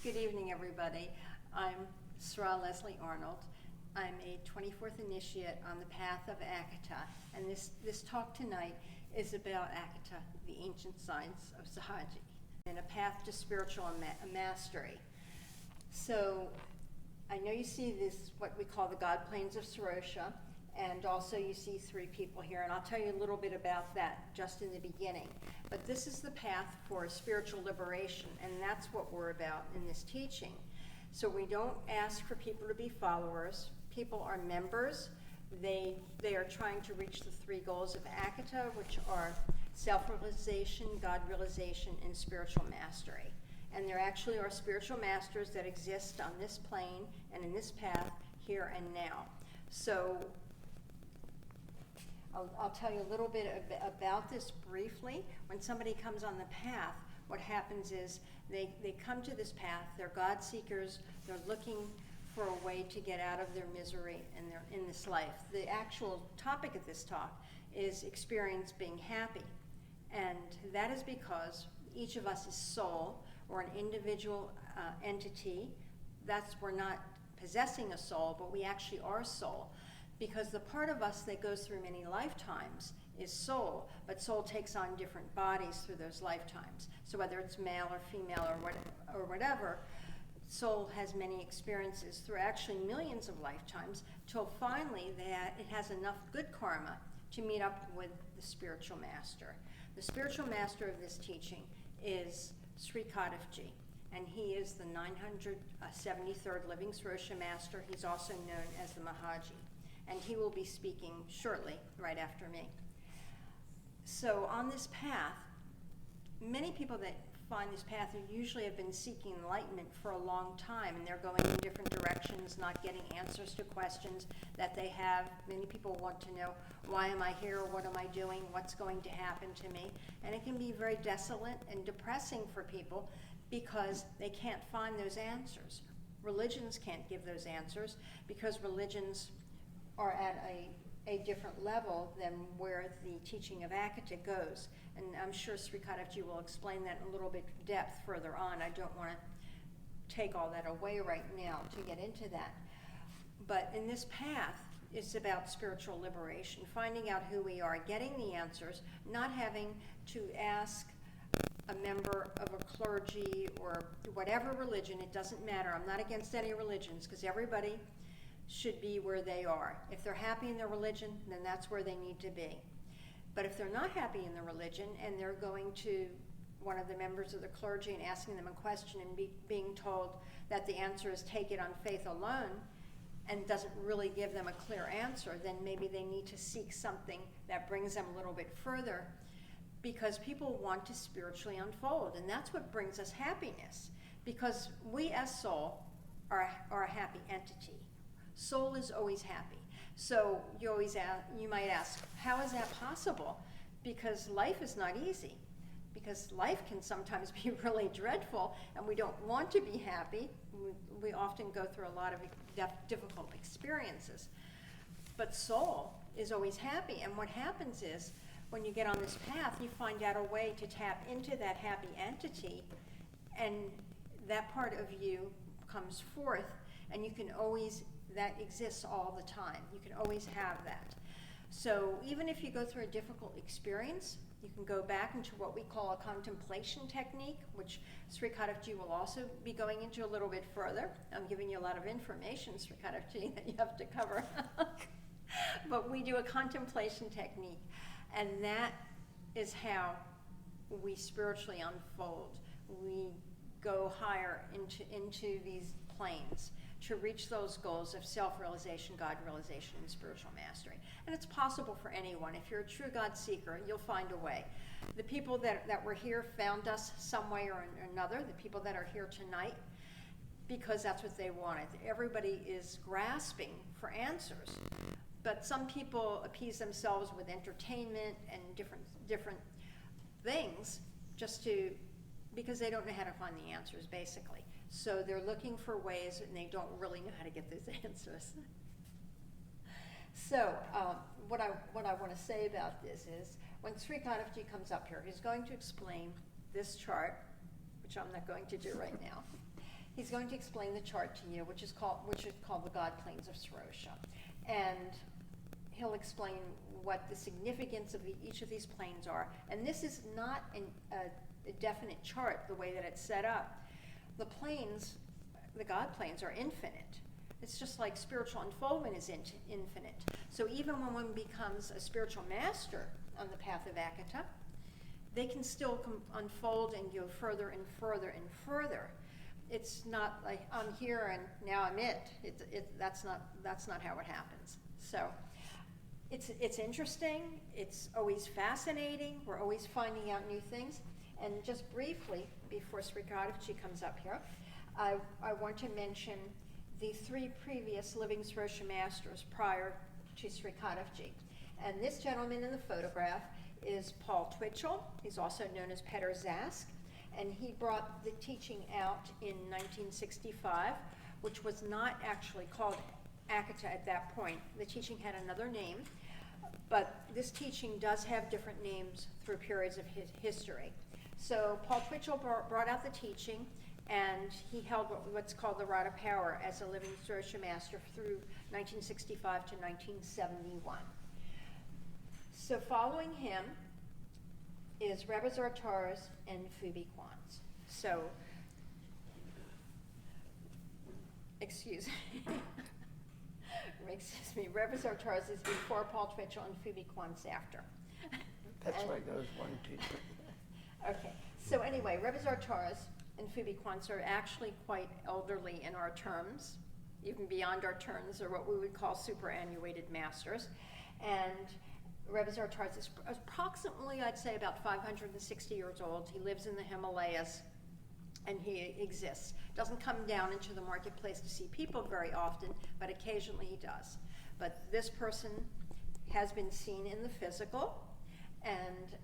Good evening, everybody. I'm Sra Leslie Arnold. I'm a 24th initiate on the path of AKATHA, and this talk tonight is about AKATHA, the Ancient Science of Sahaji, and a path to spiritual mastery. So I know you see this, what we call the God Planes of SRAOSHA, and also you see three people here, and I'll tell you a little bit about that just in the beginning. But this is the path for spiritual liberation, and that's what we're about in this teaching. So we don't ask for people to be followers. People are members. They are trying to reach the three goals of AKATHA, which are self-realization, God-realization, and spiritual mastery. And there actually are spiritual masters that exist on this plane and in this path here and now. So I'll tell you a little bit about this briefly. When somebody comes on the path, what happens is they come to this path, they're God seekers, they're looking for a way to get out of their misery and they're in this life. The actual topic of this talk is experience being happy. And that is because each of us is soul, or an individual entity. We're not possessing a soul, but we actually are soul. Because the part of us that goes through many lifetimes is soul, but soul takes on different bodies through those lifetimes. So whether it's male or female or whatever, soul has many experiences through actually millions of lifetimes, till finally it has enough good karma to meet up with the spiritual master. The spiritual master of this teaching is Sri Kahtifji, and he is the 973rd Living SRAOSHA Master. He's also known as the Mahaji. And he will be speaking shortly, right after me. So on this path, many people that find this path usually have been seeking enlightenment for a long time, and they're going in different directions, not getting answers to questions that they have. Many people want to know, why am I here? What am I doing? What's going to happen to me? And it can be very desolate and depressing for people because they can't find those answers. Religions can't give those answers because religions are at a different level than where the teaching of AKATHA goes. And I'm sure Sri Kahtifji will explain that in a little bit depth further on. I don't want to take all that away right now to get into that. But in this path, it's about spiritual liberation, finding out who we are, getting the answers, not having to ask a member of a clergy or whatever religion. It doesn't matter. I'm not against any religions, because everybody should be where they are. If they're happy in their religion, then that's where they need to be. But if they're not happy in their religion and they're going to one of the members of the clergy and asking them a question and being told that the answer is take it on faith alone, and doesn't really give them a clear answer, then maybe they need to seek something that brings them a little bit further, because people want to spiritually unfold, and that's what brings us happiness, because we as soul are a happy entity. Soul is always happy. So you might ask, how is that possible? Because life is not easy. Because life can sometimes be really dreadful, and we don't want to be happy. We often go through a lot of difficult experiences. But soul is always happy, and what happens is, when you get on this path, you find out a way to tap into that happy entity, and that part of you comes forth, and you can always, that exists all the time. You can always have that. So even if you go through a difficult experience, you can go back into what we call a contemplation technique, which Sri Kahtifji will also be going into a little bit further. I'm giving you a lot of information, Sri Kahtifji, that you have to cover. But we do a contemplation technique, and that is how we spiritually unfold. We go higher into these planes to reach those goals of self-realization, God-realization, and spiritual mastery. And it's possible for anyone. If you're a true God seeker, you'll find a way. The people that were here found us some way or another, the people that are here tonight, because that's what they wanted. Everybody is grasping for answers, but some people appease themselves with entertainment and different things because they don't know how to find the answers, basically. So they're looking for ways, and they don't really know how to get those answers. So what I want to say about this is, when Sri Kahtifji comes up here, he's going to explain this chart, which I'm not going to do right now. going to explain the chart to you, which is called the God Planes of Sarosha, and he'll explain what the significance of each of these planes are. And this is not a definite chart the way that it's set up. The planes, the God planes, are infinite. It's just like spiritual unfoldment is infinite. So even when one becomes a spiritual master on the path of AKATHA, they can still unfold and go further and further and further. It's not like I'm here and now I'm it. That's not how it happens. So it's interesting. It's always fascinating. We're always finding out new things. And just briefly, before Sri Kahtifji comes up here, I want to mention the 3 previous Living SRAOSHA Masters prior to Sri Kahtifji. And this gentleman in the photograph is Paul Twitchell. He's also known as Peter Zask. And he brought the teaching out in 1965, which was not actually called AKATHA at that point. The teaching had another name, but this teaching does have different names through periods of history. So Paul Twitchell brought out the teaching, and he held what's called the Rod of Power as a Living SRAOSHA Master through 1965 to 1971. So following him is Rebbe Zartars and Phoebe Kwanz. So, excuse me, Rebbe Zartars is before Paul Twitchell and Phoebe Kwanz after. That's why those 1, 2, 3. Okay, so anyway, Rebbe Zartars and Phoebe Kwanz are actually quite elderly in our terms, even beyond our terms, or what we would call superannuated masters. And Rebbe Zartars is approximately, I'd say, about 560 years old. He lives in the Himalayas, and he exists. Doesn't come down into the marketplace to see people very often, but occasionally he does. But this person has been seen in the physical, and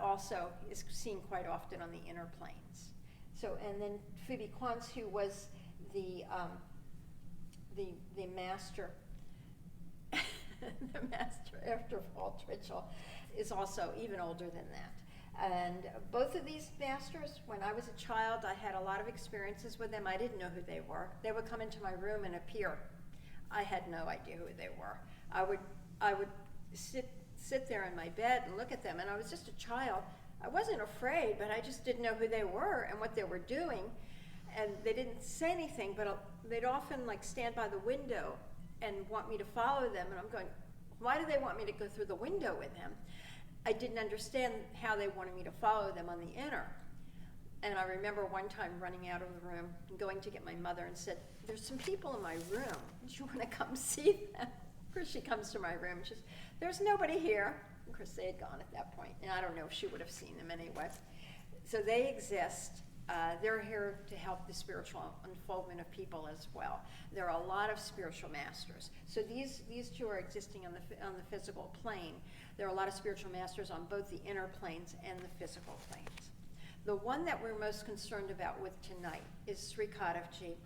also is seen quite often on the inner planes. So, and then Phoebe Kwanz, who was the master, the master after Paul Twitchell, is also even older than that. And both of these masters, when I was a child, I had a lot of experiences with them. I didn't know who they were. They would come into my room and appear. I had no idea who they were. I would sit there in my bed and look at them, and I was just a child. I wasn't afraid, but I just didn't know who they were and what they were doing. And they didn't say anything, but they'd often like stand by the window and want me to follow them, and I'm going, why do they want me to go through the window with them? I didn't understand how they wanted me to follow them on the inner. And I remember one time running out of the room and going to get my mother and said, there's some people in my room. Do you want to come see them? Of course, she comes to my room and she says, there's nobody here. Of course, they had gone at that point, and I don't know if she would have seen them anyway. So they exist. They're here to help the spiritual unfoldment of people as well. There are a lot of spiritual masters. So these two are existing on the physical plane. There are a lot of spiritual masters on both the inner planes and the physical planes. The one that we're most concerned about with tonight is Sri Kahtifji,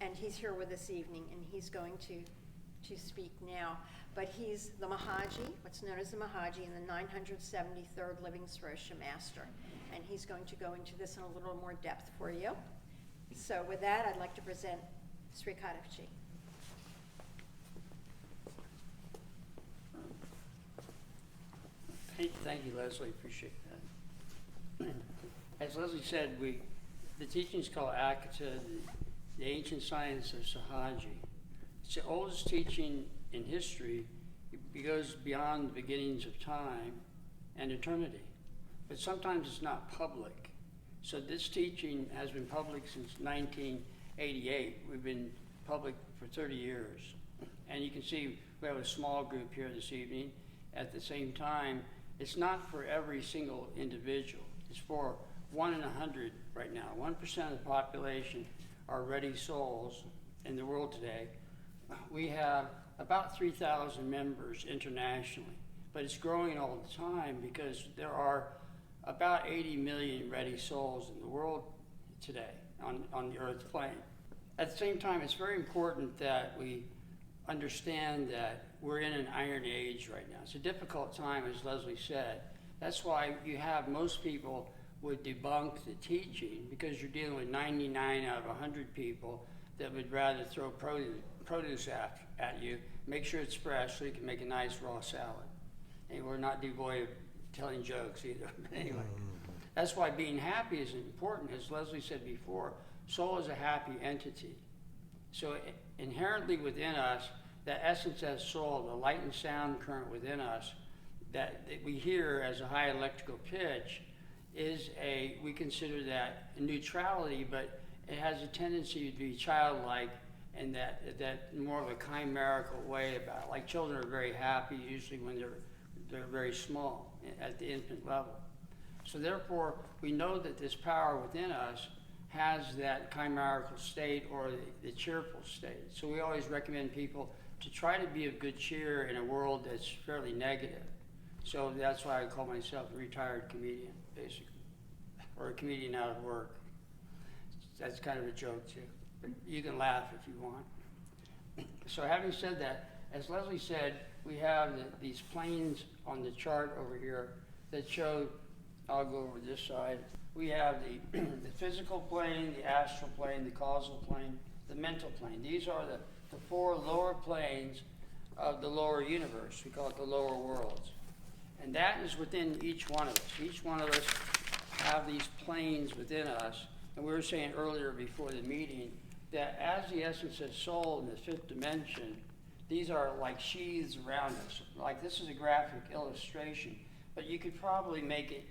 and he's here with us this evening, and he's going to speak now. But he's the Mahaji, what's known as the Mahaji, and the 973rd Living SRAOSHA Master. And he's going to go into this in a little more depth for you. So with that, I'd like to present Sri Kahtifji. Thank you, Leslie. Appreciate that. As Leslie said, the teaching is called AKATHA, the Ancient Science of Sahaji. It's the oldest teaching in history. It goes beyond the beginnings of time and eternity. But sometimes it's not public. So this teaching has been public since 1988. We've been public for 30 years. And you can see we have a small group here this evening. At the same time, it's not for every single individual. It's for 1 in 100 right now. 1% of the population are ready souls in the world today. We have about 3,000 members internationally, but it's growing all the time because there are about 80 million ready souls in the world today on the earth plane. At the same time, it's very important that we understand that we're in an iron age right now. It's a difficult time, as Leslie said. That's why you have most people would debunk the teaching, because you're dealing with 99 out of 100 people that would rather throw produce at you, make sure it's fresh so you can make a nice raw salad. And we're not devoid of telling jokes either. But anyway, that's why being happy is important. As Leslie said before, soul is a happy entity. So inherently within us, that essence as soul, the light and sound current within us that we hear as a high electrical pitch, is we consider that a neutrality, but it has a tendency to be childlike, and that more of a chimerical way about it. Like children are very happy usually when they're very small at the infant level. So therefore, we know that this power within us has that chimerical state or the cheerful state. So we always recommend people to try to be of good cheer in a world that's fairly negative. So that's why I call myself a retired comedian, basically, or a comedian out of work. That's kind of a joke too, but you can laugh if you want. So having said that, as Leslie said, we have these planes on the chart over here that show, I'll go over this side. We have the physical plane, the astral plane, the causal plane, the mental plane. These are the four lower planes of the lower universe. We call it the lower worlds. And that is within each one of us. Each one of us have these planes within us. And we were saying earlier before the meeting that as the essence of soul in the fifth dimension, these are like sheaths around us. Like this is a graphic illustration, but you could probably make it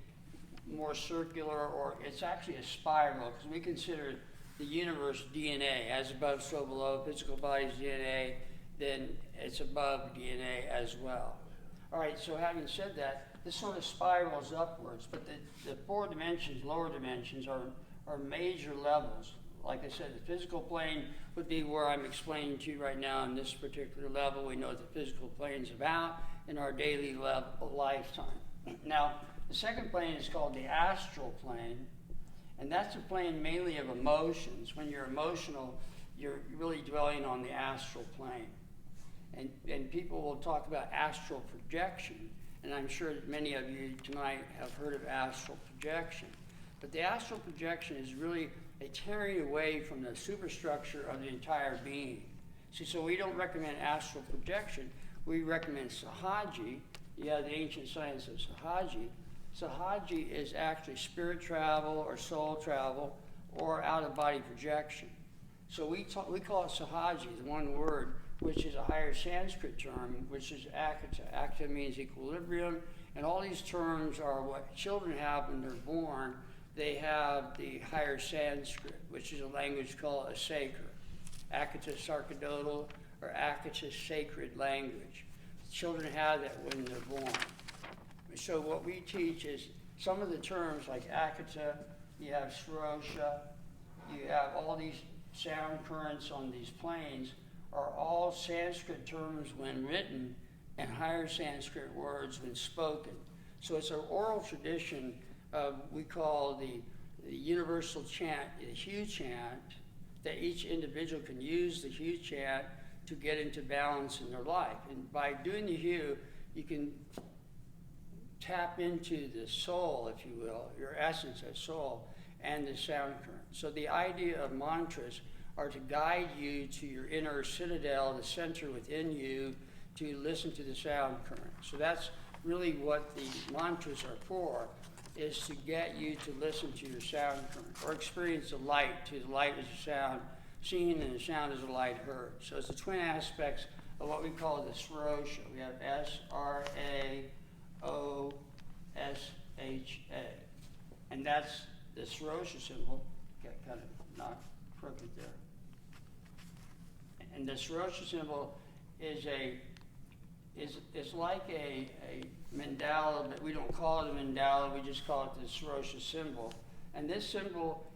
more circular, or it's actually a spiral, because we consider the universe DNA, as above, so below. Physical body's DNA, then it's above DNA as well. All right, so having said that, this sort of spirals upwards, but the four dimensions, lower dimensions, are major levels. Like I said, the physical plane would be where I'm explaining to you right now in this particular level. We know what the physical plane's about in our daily lifetime. Now, the second plane is called the astral plane, and that's a plane mainly of emotions. When you're emotional, you're really dwelling on the astral plane. And people will talk about astral projection, and I'm sure that many of you tonight have heard of astral projection. But the astral projection is really a tearing away from the superstructure of the entire being. See, so we don't recommend astral projection. We recommend Sahaji. You have the Ancient Science of Sahaji. Sahaji is actually spirit travel or soul travel or out-of-body projection. So we call it Sahaji, the one word, which is a higher Sanskrit term, which is AKATHA. AKATHA means equilibrium, and all these terms are what children have when they're born. They have the higher Sanskrit, which is a language called a sacred. AKATHA sarkadotal, or AKATHA sacred language. Children have that when they're born. So what we teach is some of the terms like AKATHA, you have SRAOSHA, you have all these sound currents on these planes are all Sanskrit terms when written and higher Sanskrit words when spoken. So it's an oral tradition of, we call the universal chant, the Hue chant, that each individual can use the Hue chant to get into balance in their life. And by doing the Hue, you can tap into the soul, if you will, your essence as soul, and the sound current. So the idea of mantras are to guide you to your inner citadel, the center within you, to listen to the sound current. So that's really what the mantras are for, is to get you to listen to your sound current, or experience the light, to the light is a sound seen and the sound is a light heard. So it's the twin aspects of what we call the SRAOSHA. We have SRAOSHA, and that's the SRAOSHA symbol. Got kind of knocked crooked there. And the SRAOSHA symbol is like a mandala, but we don't call it a mandala, we just call it the SRAOSHA symbol. And this symbol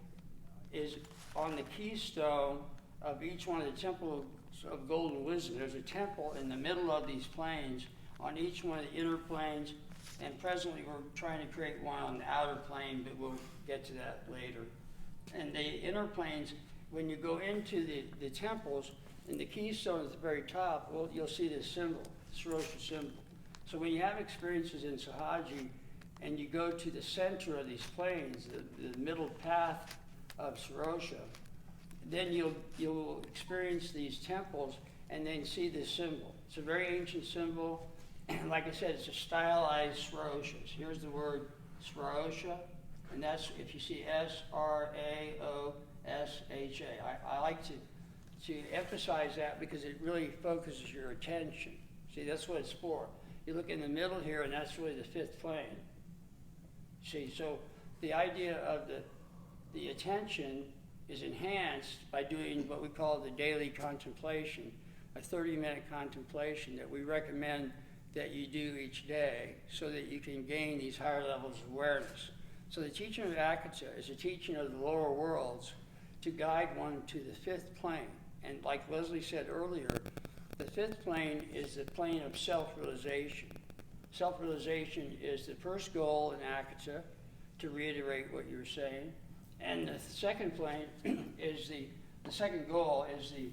is on the keystone of each one of the temples of golden wisdom. There's a temple in the middle of these planes on each one of the inner planes, and presently we're trying to create one on the outer plane, but we'll get to that later. And the inner planes, when you go into the temples, in the keystone at the very top, well, you'll see this symbol, SRAOSHA symbol. So when you have experiences in Sahaji, and you go to the center of these planes, the middle path of Sarosha, then you'll experience these temples and then see this symbol. It's a very ancient symbol, and like I said, it's a stylized Sraoshas. Here's the word Sraosha, and that's, if you see S-R-A-O-S-H-A. I like to emphasize that because it really focuses your attention. See, that's what it's for. You look in the middle here, and that's really the fifth plane. See, so the idea of the attention is enhanced by doing what we call the daily contemplation, a 30-minute contemplation that we recommend that you do each day so that you can gain these higher levels of awareness. So the teaching of AKATHA is a teaching of the lower worlds to guide one to the fifth plane. And like Leslie said earlier, the fifth plane is the plane of self-realization. Self-realization is the first goal in AKATHA, to reiterate what you were saying. And the second plane is the second goal is the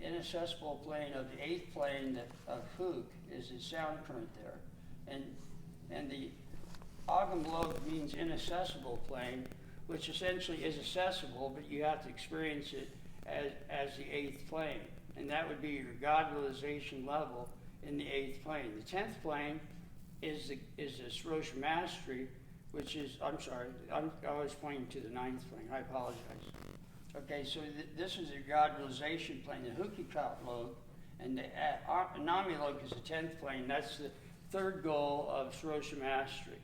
inaccessible plane of the eighth plane of Huk, is the sound current there. And the Agamlok means inaccessible plane, which essentially is accessible, but you have to experience it as the eighth plane. And that would be your God realization level in the eighth plane. The 10th plane is the Srosha Mastery, which is, I'm sorry, I was pointing to the 9th plane. I apologize. Okay, so this is the God realization plane, the Hukikot-lok, and the Anami-lok is the 10th plane. That's the third goal of Srosha Mastery.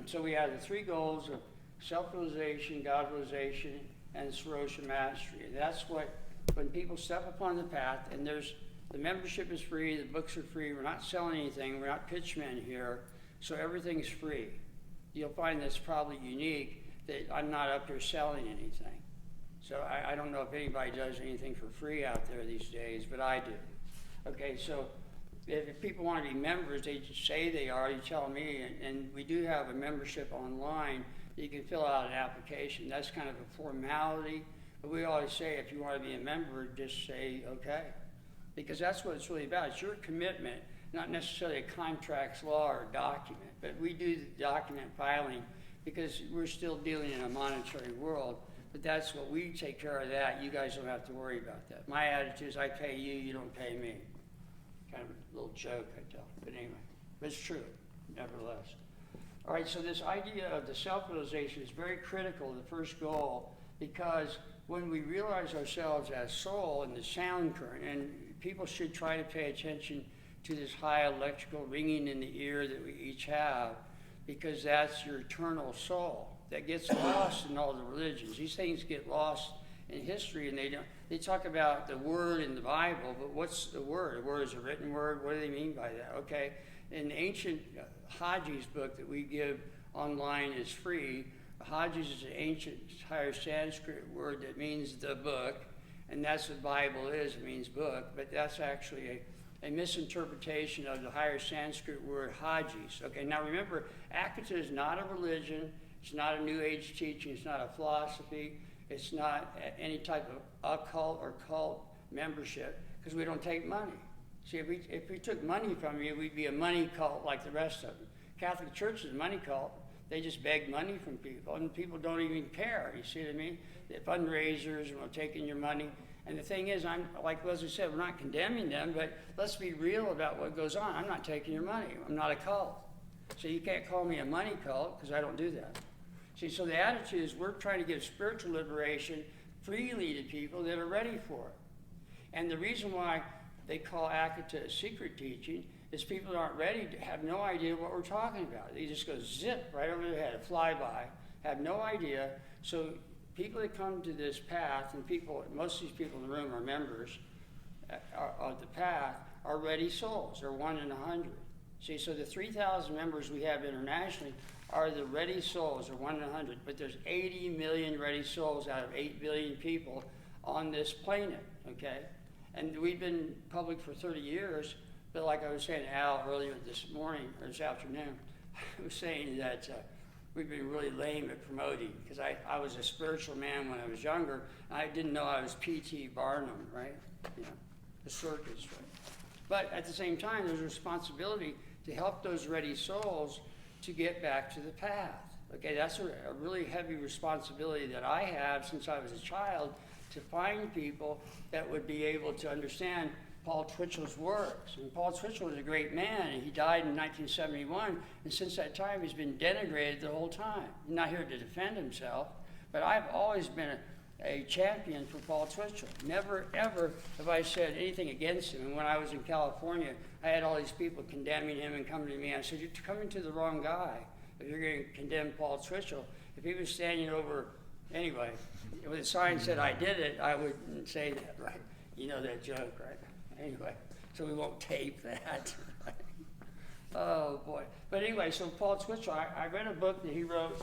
So we have the three goals of self-realization, God realization, and Srosha Mastery. And that's what, when people step upon the path, and the membership is free, the books are free, we're not selling anything, we're not pitchmen here, so everything's free. You'll find that's probably unique that I'm not up here selling anything. So I don't know if anybody does anything for free out there these days, but I do. Okay, so if people want to be members, they just say they are, you tell me, and we do have a membership online. You can fill out an application. That's kind of a formality, but we always say if you want to be a member, just say okay. Because that's what it's really about. It's your commitment, not necessarily a contracts law or document, but we do the document filing because we're still dealing in a monetary world, but that's what we take care of that. You guys don't have to worry about that. My attitude is I pay you, you don't pay me. Kind of a little joke I tell, but anyway, but it's true, nevertheless. All right, so this idea of the self-realization is very critical, the first goal, because when we realize ourselves as soul in the sound current, and people should try to pay attention to this high electrical ringing in the ear that we each have, because that's your eternal soul that gets lost in all the religions. These things get lost in history, and they talk about the word in the Bible, but what's the word? A word is a written word. What do they mean by that? Okay, in the Ancient Sahaji's book that we give online is free. Hajis is an ancient higher Sanskrit word that means the book, and that's what Bible is, it means book, but that's actually a misinterpretation of the higher Sanskrit word Hajis. Okay, now remember, AKATHA is not a religion, it's not a New Age teaching, it's not a philosophy, it's not any type of occult or cult membership, because we don't take money. See, if we took money from you, we'd be a money cult like the rest of them. Catholic Church is a money cult. They just beg money from people, and people don't even care. You see what I mean? The fundraisers, taking your money. And the thing is, like Leslie said, we're not condemning them, but let's be real about what goes on. I'm not taking your money. I'm not a cult. So you can't call me a money cult, because I don't do that. See, so the attitude is we're trying to give spiritual liberation freely to people that are ready for it. And the reason why they call AKATHA a secret teaching is people that aren't ready to have no idea what we're talking about. They just go zip right over their head, fly by, have no idea. So people that come to this path, and most of these people in the room are members of the path, are ready souls. They're 1 in 100. See, so the 3,000 members we have internationally are the ready souls, they're 1 in 100. But there's 80 million ready souls out of 8 billion people on this planet, okay? And we've been public for 30 years, but like I was saying to Al earlier this morning, or this afternoon, I was saying that we've been really lame at promoting, because I was a spiritual man when I was younger, and I didn't know I was P.T. Barnum, right? You know, the circus, right? But at the same time, there's a responsibility to help those ready souls to get back to the path. Okay, that's a really heavy responsibility that I have since I was a child, to find people that would be able to understand Paul Twitchell's works. And Paul Twitchell was a great man, and he died in 1971, and since that time he's been denigrated the whole time. He's not here to defend himself, but I've always been a champion for Paul Twitchell. Never, ever have I said anything against him. And when I was in California, I had all these people condemning him and coming to me. I said, you're coming to the wrong guy if you're going to condemn Paul Twitchell. If he was standing over, anyway, with a sign said I did it, I wouldn't say that, right? You know that joke, right? Anyway, so we won't tape that. Right? Oh, boy. But anyway, so Paul Twitchell, I read a book that he wrote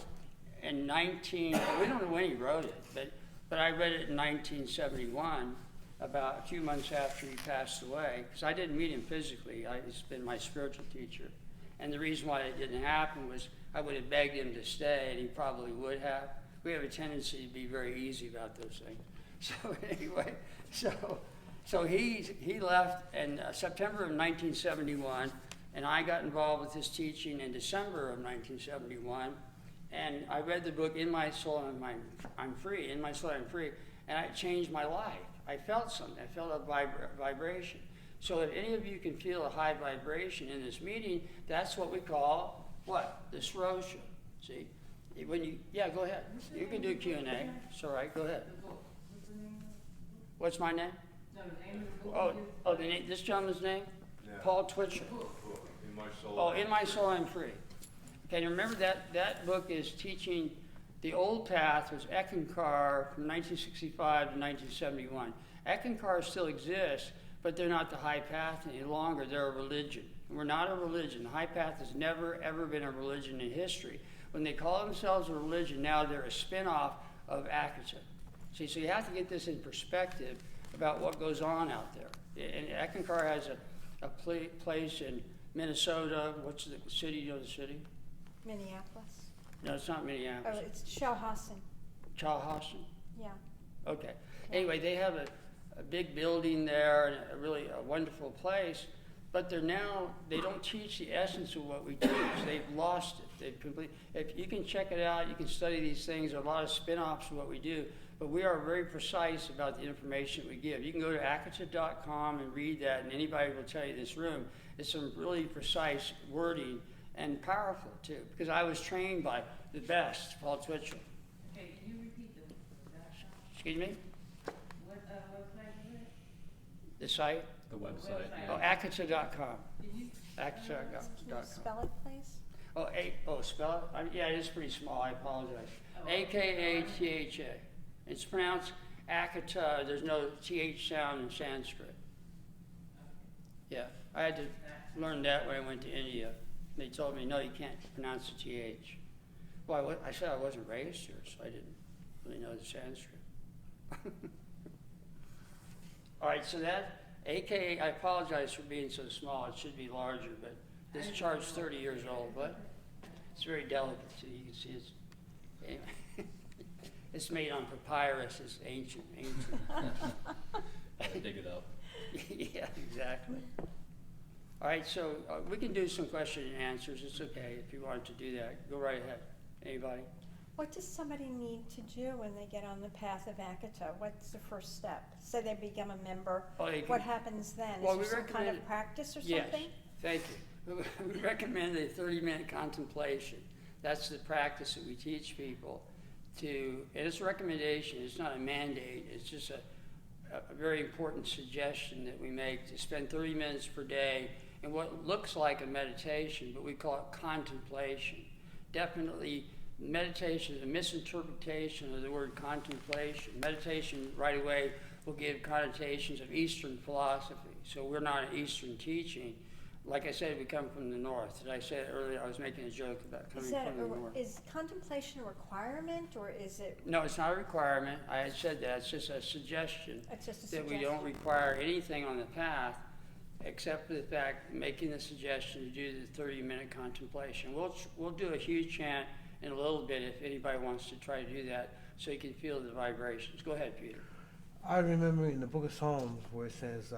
in we don't know when he wrote it, but I read it in 1971, about a few months after he passed away, because I didn't meet him physically. He's been my spiritual teacher. And the reason why it didn't happen was I would have begged him to stay, and he probably would have. We have a tendency to be very easy about those things. So anyway, so he left in September of 1971, and I got involved with his teaching in December of 1971. And I read the book, In My Soul I'm Free, In My Soul I'm Free, and it changed my life. I felt something. I felt a vibration. So if any of you can feel a high vibration in this meeting, that's what we call, what? The SRAOSHA. See? Yeah, go ahead. You can do Q&A. It's all right. Go ahead. What's my name? No, the name of the book. This gentleman's name? Yeah. Paul Twitchell. In my soul. Oh, In My Soul I'm Free. Okay, remember that book is teaching the old path was Ekankar from 1965 to 1971. Ekankar still exists, but they're not the high path any longer. They're a religion. We're not a religion. The high path has never, ever been a religion in history. When they call themselves a religion, now they're a spin-off of AKATHA. See, so you have to get this in perspective about what goes on out there. And Ekankar has a place in Minnesota. What's the city? You know the city? Minneapolis. No, it's not Oh, Minneapolis. it's Chowhasson. Chowhasson. Yeah. Okay. Anyway, they have a big building there and a really wonderful place, but they don't teach the essence of what we teach. They've lost it. They've completely. If you can check it out, you can study these things. There are a lot of spin-offs of what we do, but we are very precise about the information we give. You can go to akatha.com and read that, and anybody will tell you in this room. It's some really precise wording and powerful too, because I was trained by the best, Paul Twitchell. Okay, can you repeat the Excuse me? what website is it? The site? The website. Oh, akatha.com. Did you? Akatha.com. Can you spell it, please? Spell it? Yeah, it is pretty small. I apologize. Oh. AKATHA. It's pronounced AKATHA. There's no TH sound in Sanskrit. Yeah, I had to learn that when I went to India. They told me, no, you can't pronounce the TH. Well, I said I wasn't raised here, so I didn't really know the Sanskrit. All right, so that, AKA, I apologize for being so small. It should be larger, but this chart's 30 years old, but it's very delicate, so you can see it's, it's made on papyrus. It's ancient. Dig it up. Yeah, exactly. All right, so we can do some question and answers. It's okay if you wanted to do that. Go right ahead. Anybody? What does somebody need to do when they get on the path of AKATHA? What's the first step? Say they become a member. Oh, you What can- happens then? Well, Is there we some kind of recommend- practice or Yes, something? thank you. We recommend a 30-minute contemplation. That's the practice that we teach people to, and it's a recommendation, it's not a mandate, it's just a very important suggestion that we make to spend 30 minutes per day in what looks like a meditation, but we call it contemplation. Definitely, meditation is a misinterpretation of the word contemplation. Meditation right away will give connotations of Eastern philosophy. So we're not an Eastern teaching. Like I said, we come from the North. Did I say it earlier? I was making a joke about coming from the North. Is contemplation a requirement, or is it? No, it's not a requirement. I had said that. It's just a suggestion It's just a that we suggestion. don't require anything on the path except for the fact making the suggestion to do the 30-minute contemplation. We'll do a huge chant in a little bit if anybody wants to try to do that so you can feel the vibrations. Go ahead, Peter. I remember in the book of Psalms where it says,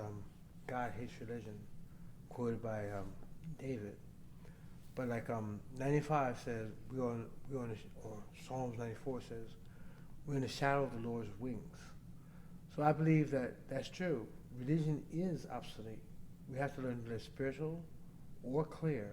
God hates religion, quoted by David. But like 95 says, or Psalms 94 says, we're in the shadow of the Lord's wings. So I believe that that's true. Religion is obsolete. We have to learn to live spiritual or clear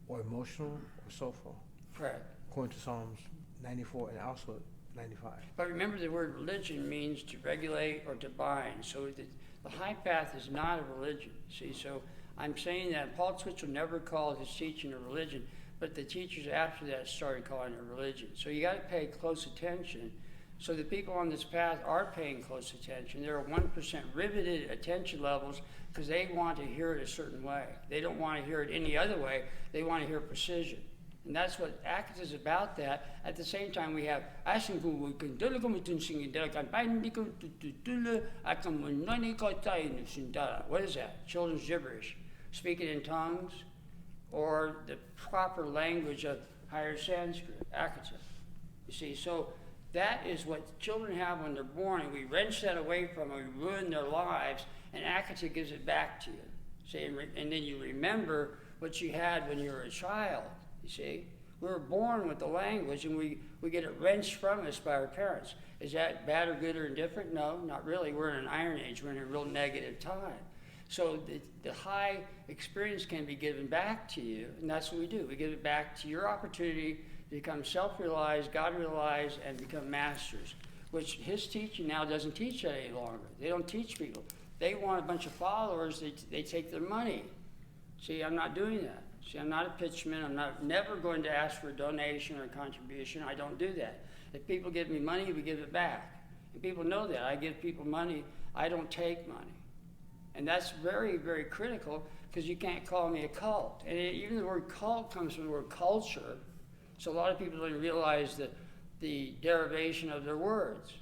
or emotional or soulful, Correct. according to Psalms 94 and also 95. But remember, the word religion means to regulate or to bind. So the high path is not a religion. See, so I'm saying that Paul Twitchell never called his teaching a religion, but the teachers after that started calling it a religion. So you got to pay close attention. So the people on this path are paying close attention. There are 1% riveted attention levels because they want to hear it a certain way. They don't want to hear it any other way. They want to hear precision. And that's what AKATHA is about that. At the same time, we have, what is that? Children's gibberish. Speaking in tongues or the proper language of higher Sanskrit, AKATHA. You see, so that is what children have when they're born, and we wrench that away from them, we ruin their lives, and AKATHA gives it back to you. See, and then you remember what you had when you were a child. You see, we were born with the language, and we get it wrenched from us by our parents. Is that bad or good or indifferent? No, not really. We're in an iron age. We're in a real negative time. So the high experience can be given back to you, and that's what we do. We give it back to your opportunity to become self-realized, God-realized, and become masters, which his teaching now doesn't teach that any longer. They don't teach people. They want a bunch of followers. They take their money. See, I'm not doing that. See, I'm not a pitchman. I'm never going to ask for a donation or a contribution. I don't do that. If people give me money, we give it back. And people know that. I give people money. I don't take money. And that's very, very critical because you can't call me a cult. And even the word cult comes from the word culture. So a lot of people don't realize the derivation of their words.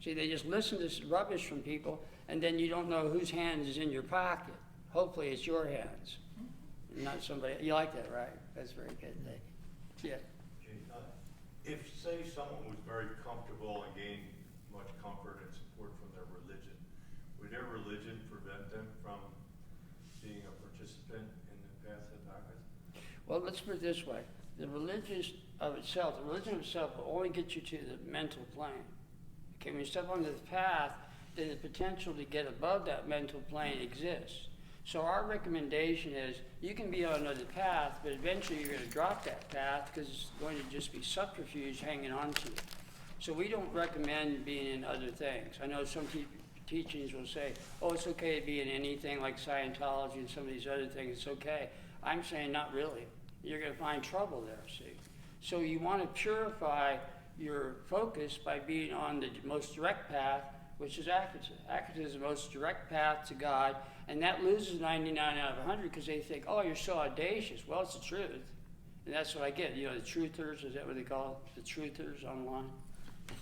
See, they just listen to this rubbish from people, and then you don't know whose hand is in your pocket. Hopefully it's your hands, not somebody. You like that, right? That's very good. Yeah. If, say, someone was very comfortable and gained much comfort and support from their religion, would their religion prevent them from being a participant in the path of AKATHA? Well, let's put it this way. The religion of itself will only get you to the mental plane. Okay, when you step onto the path, then the potential to get above that mental plane exists. So our recommendation is you can be on another path, but eventually you're going to drop that path because it's going to just be subterfuge hanging on to you. So we don't recommend being in other things. I know some teachings will say, oh, it's okay to be in anything like Scientology and some of these other things. It's okay. I'm saying not really. You're going to find trouble there, see. So you want to purify your focus by being on the most direct path, which is AKATHA. AKATHA is the most direct path to God, and that loses 99 out of 100 because they think, oh, you're so audacious. Well, it's the truth. And that's what I get. You know, the truthers, is that what they call it? The truthers online?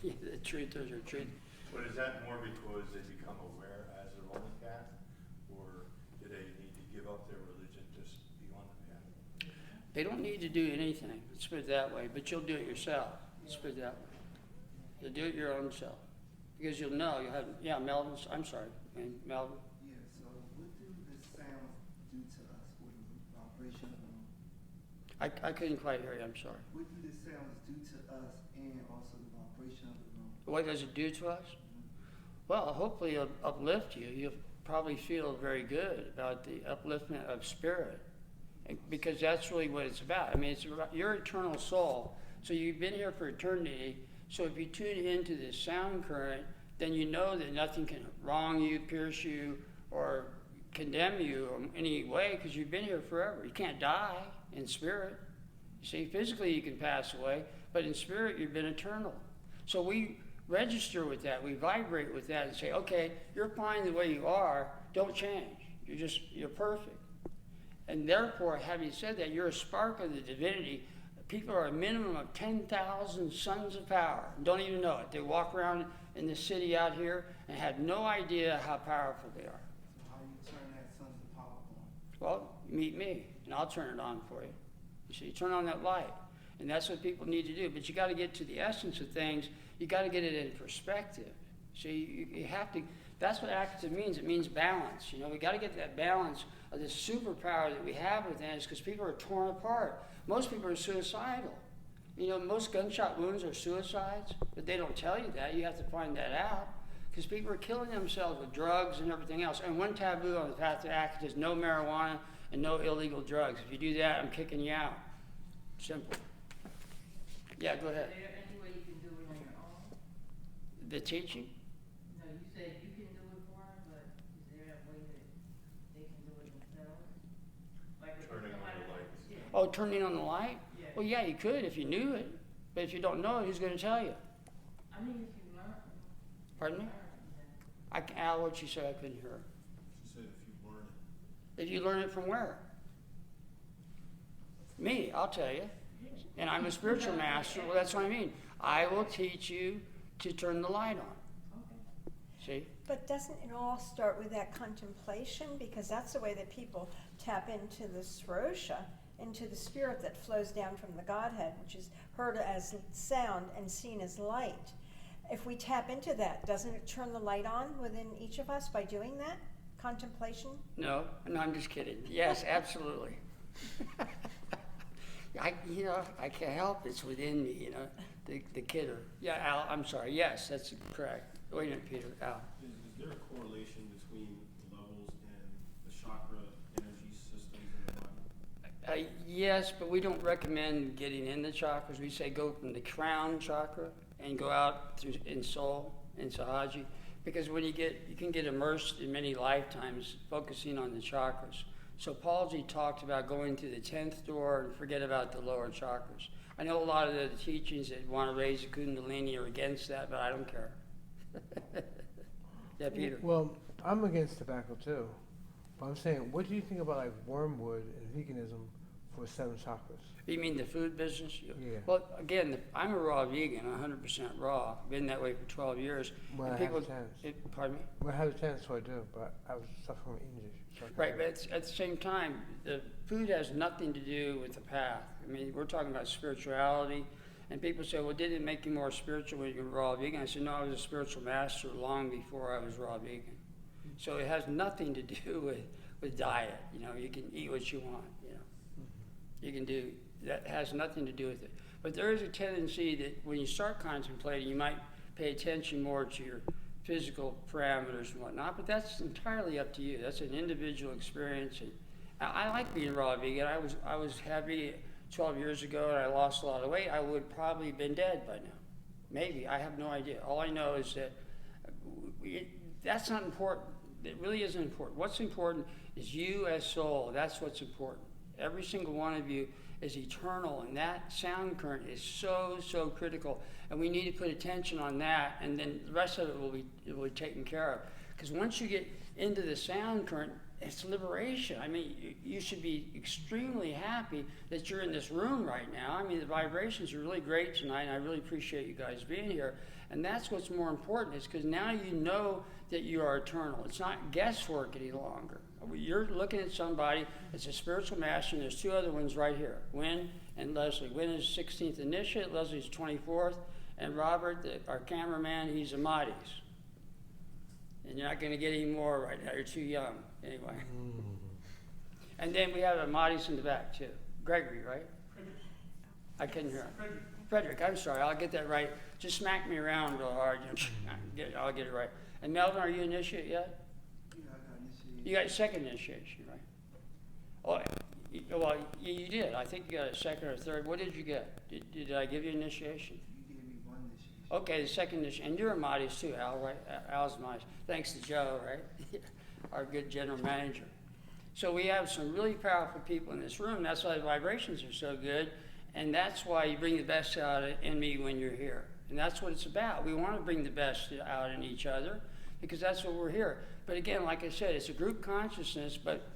Yeah, the truthers are truth. But is that more because they become aware as they're on the path, or do they need to give up their religion to be on the path? They don't need to do anything, let's put it that way, but you'll do it yourself. Let's put it that way. You'll do it your own self. Because you'll know, you'll have, yeah, Melvin, I'm sorry, Melvin. Yeah, so what do the sounds do to us with the vibration of them? I couldn't quite hear you, I'm sorry. What do the sounds do to us and also the vibration of the room? What does it do to us? Well, hopefully it'll uplift you. You'll probably feel very good about the upliftment of spirit. Because that's really what it's about. I mean, it's about your eternal soul. So you've been here for eternity. So if you tune into this sound current, then you know that nothing can wrong you, pierce you, or condemn you in any way because you've been here forever. You can't die in spirit. You see, physically you can pass away, but in spirit you've been eternal. So we register with that. We vibrate with that and say, okay, you're fine the way you are. Don't change. You're perfect. And therefore, having said that, you're a spark of the divinity. People are a minimum of 10,000 sons of power. Don't even know it. They walk around in the city out here and have no idea how powerful they are. So how do you turn that sons of power on? Well, meet me, and I'll turn it on for you. You see, turn on that light. And that's what people need to do. But you got to get to the essence of things. You got to get it in perspective. See, you have to. That's what AKATHA means. It means balance. You know, we got to get that balance of this superpower that we have within us because people are torn apart. Most people are suicidal. You know, most gunshot wounds are suicides, but they don't tell you that. You have to find that out. Because people are killing themselves with drugs and everything else. And one taboo on the path to AKATHA is no marijuana and no illegal drugs. If you do that, I'm kicking you out. Simple. Yeah, go ahead. Is there any way you can do it on your own? The teaching? No, you said you can do it for them, but is there a way that they can do it themselves? Like if Turning on somebody- the lights. Yeah. Oh, turning on the light? Yeah. Well, yeah, you could if you knew it. But if you don't know it, who's going to tell you? I mean, if you learn. Pardon me? Al, what you said, I couldn't hear. She said if you learn it. If you learn it from where? Me, I'll tell you. And I'm a spiritual master. Well, that's what I mean. I will teach you to turn the light on. See? But doesn't it all start with that contemplation? Because that's the way that people tap into the SRAOSHA, into the spirit that flows down from the Godhead, which is heard as sound and seen as light. If we tap into that, doesn't it turn the light on within each of us by doing that? Contemplation? No, I'm just kidding. Yes, absolutely. I can't help it. It's within me, the kidder. Yeah, Al, I'm sorry. Yes, that's correct. Wait a minute, Peter. Al. Is there a correlation between the levels and the chakra energy systems in the body? Yes, but we don't recommend getting in the chakras. We say go from the crown chakra and go out through in soul, in Sahaji, because when you can get immersed in many lifetimes focusing on the chakras. So Paulji talked about going to the 10th door and forget about the lower chakras. I know a lot of the teachings that want to raise the Kundalini are against that, but I don't care. Yeah, Peter. Well, I'm against tobacco too. But I'm saying, what do you think about like wormwood and veganism for 7 chakras? You mean the food business? Yeah. Well, again, I'm a raw vegan, 100% raw. Been that way for 12 years. Well, And I have a chance. Pardon me? Well, I have a chance, so I do, but I was suffering from injury. So I Right, can't- but at the same time, the food has nothing to do with the path. I mean, we're talking about spirituality, and people say, well, did it make you more spiritual when you were raw vegan? I said, no, I was a spiritual master long before I was raw vegan. So it has nothing to do with diet. You can eat what you want, You can do, that has nothing to do with it. But there is a tendency that when you start contemplating, you might pay attention more to your physical parameters and whatnot, but that's entirely up to you. That's an individual experience. And I like being raw vegan. I was heavy 12 years ago and I lost a lot of weight. I would probably have been dead by now. Maybe, I have no idea. All I know is that that's not important. It really isn't important. What's important is you as soul. That's what's important. Every single one of you is eternal, and that sound current is so, so critical. And we need to put attention on that, and then the rest of it will be taken care of. Because once you get into the sound current, it's liberation. I mean, you should be extremely happy that you're in this room right now. I mean, the vibrations are really great tonight, and I really appreciate you guys being here. And that's what's more important, is because now you know that you are eternal. It's not guesswork any longer. You're looking at somebody that's a spiritual master, and there's 2 other ones right here, Wynn and Leslie. Wynn is 16th initiate, Leslie's 24th, and Robert, our cameraman, he's a Mahdi's. And you're not going to get any more right now. You're too young, anyway. And then we have a Mahdi's in the back, too. Gregory, right? I couldn't hear him. Frederick, I'm sorry. I'll get that right. Just smack me around real hard. I'll get it right. And Melvin, are you initiate yet? Yeah, I got initiated. You got a second initiation, right? Oh, well, you did. I think you got a second or third. What did you get? Did I give you initiation? You gave me 1 initiation. Okay, the second initiation. And you're a Mahdi's too, Al, right? Al's a Mahdi's. Thanks to Joe, right? Our good general manager. So we have some really powerful people in this room. That's why the vibrations are so good. And that's why you bring the best out in me when you're here. And that's what it's about. We want to bring the best out in each other because that's what we're here. But again, like I said, it's a group consciousness, but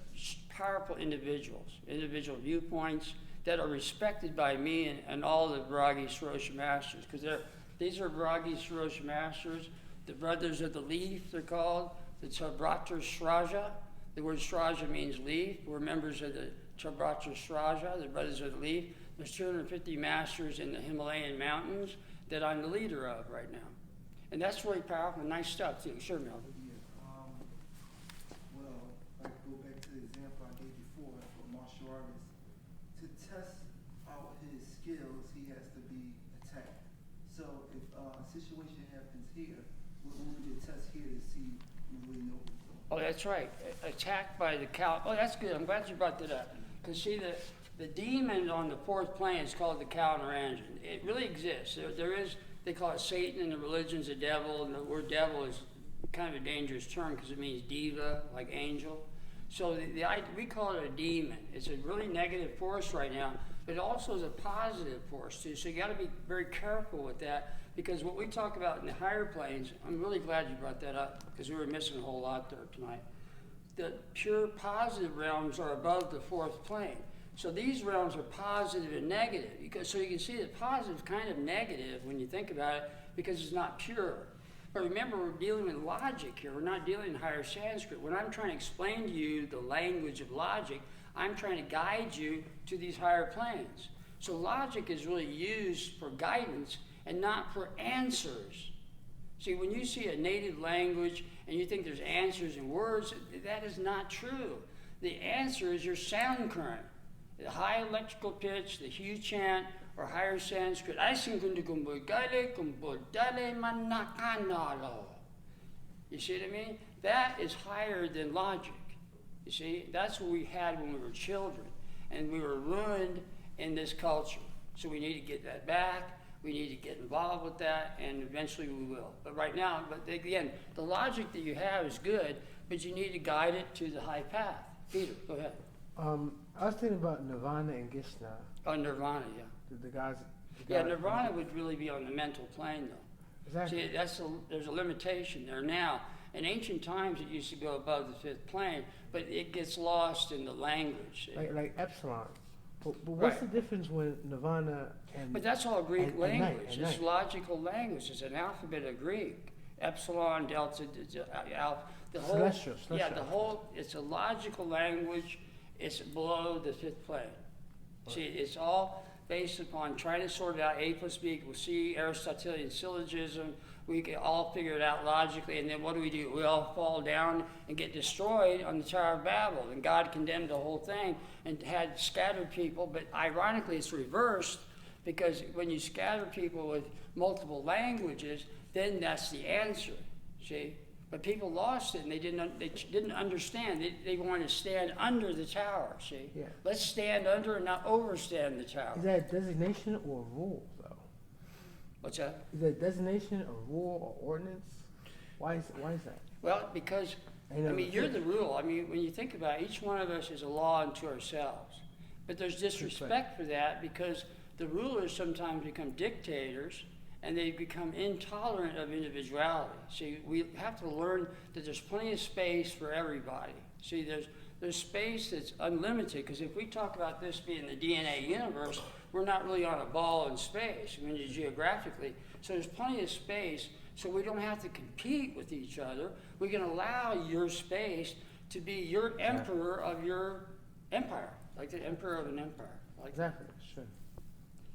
powerful individuals, individual viewpoints that are respected by me and all the Baraka SRAOSHA Masters, because these are Baraka SRAOSHA Masters, the Brothers of the Leaf, they're called, the Chabratra Sraja. The word Sraja means leaf. We're members of the Chabratra Sraja, the Brothers of the Leaf. There's 250 masters in the Himalayan mountains that I'm the leader of right now. And that's really powerful, nice stuff too. Sure, Melvin. Yeah, well, I go back to the example I gave before for martial artists. To test we really know what's going Oh, that's right. Attacked by the cow. Oh, that's good. I'm glad you brought that up. Because see, the demon on the fourth plane is called the counter engine. It really exists. There is, they call it Satan in the religion's a devil, and the word devil is kind of a dangerous term because it means diva, like angel. So we call it a demon. It's a really negative force right now, but it also is a positive force too. So you got to be very careful with that, because what we talk about in the higher planes, I'm really glad you brought that up because we were missing a whole lot there tonight. The pure positive realms are above the fourth plane. So these realms are positive and negative. So you can see that positive is kind of negative when you think about it because it's not pure. But remember, we're dealing with logic here. We're not dealing in higher Sanskrit. When I'm trying to explain to you the language of logic, I'm trying to guide you to these higher planes. So logic is really used for guidance and not for answers. See, when you see a native language and you think there's answers in words, that is not true. The answer is your sound current. The high electrical pitch, the hue chant, or higher Sanskrit. You see what I mean? That is higher than logic. You see, that's what we had when we were children. And we were ruined in this culture. So we need to get that back. We need to get involved with that, and eventually we will. But right now, again, the logic that you have is good, but you need to guide it to the high path. Peter, go ahead. I was thinking about Nirvana and Gishna. Oh, Nirvana, yeah. The guys. Yeah, Nirvana would really be on the mental plane, though. Exactly. See, there's a limitation there now. In ancient times, it used to go above the fifth plane, but it gets lost in the language. Like epsilon. But what's the difference with Nirvana and... But that's all Greek language. It's night. logical language. It's an alphabet of Greek. Epsilon, delta, alpha. The whole, Celestial. Yeah, the whole, it's a logical language. It's below the fifth plane. Right. See, it's all based upon trying to sort it out. A plus B equals C, Aristotelian syllogism. We can all figure it out logically, and then what do? We all fall down and get destroyed on the Tower of Babel. And God condemned the whole thing and had scattered people, but ironically it's reversed, because when you scatter people with multiple languages, then that's the answer, see? But people lost it, and they didn't understand. They wanted to stand under the tower, see? Yeah. Let's stand under and not overstand the tower. Is that a designation or a rule, though? What's that? Is that a designation, a rule, or ordinance? Why is that? Well, because, you're the rule. When you think about it, each one of us is a law unto ourselves. But there's disrespect for that, because the rulers sometimes become dictators, and they become intolerant of individuality. See, we have to learn that there's plenty of space for everybody. See, there's space that's unlimited, because if we talk about this being the DNA universe, we're not really on a ball in space, geographically. So there's plenty of space, so we don't have to compete with each other. We can allow your space to be your emperor of your empire, like the emperor of an empire. Exactly, sure.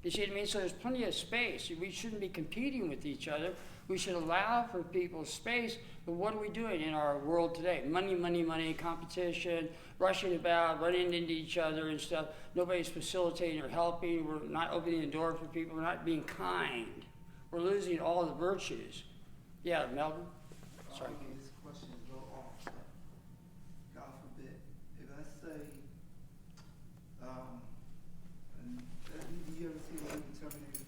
You see what I mean? So there's plenty of space. We shouldn't be competing with each other. We should allow for people's space. But what are we doing in our world today? Money, money, money, competition, rushing about, running into each other and stuff. Nobody's facilitating or helping. We're not opening the door for people. We're not being kind. We're losing all the virtues. Yeah, Melvin? Sorry. This question is a little off, but God forbid, if I say, do you ever see the movie Terminator?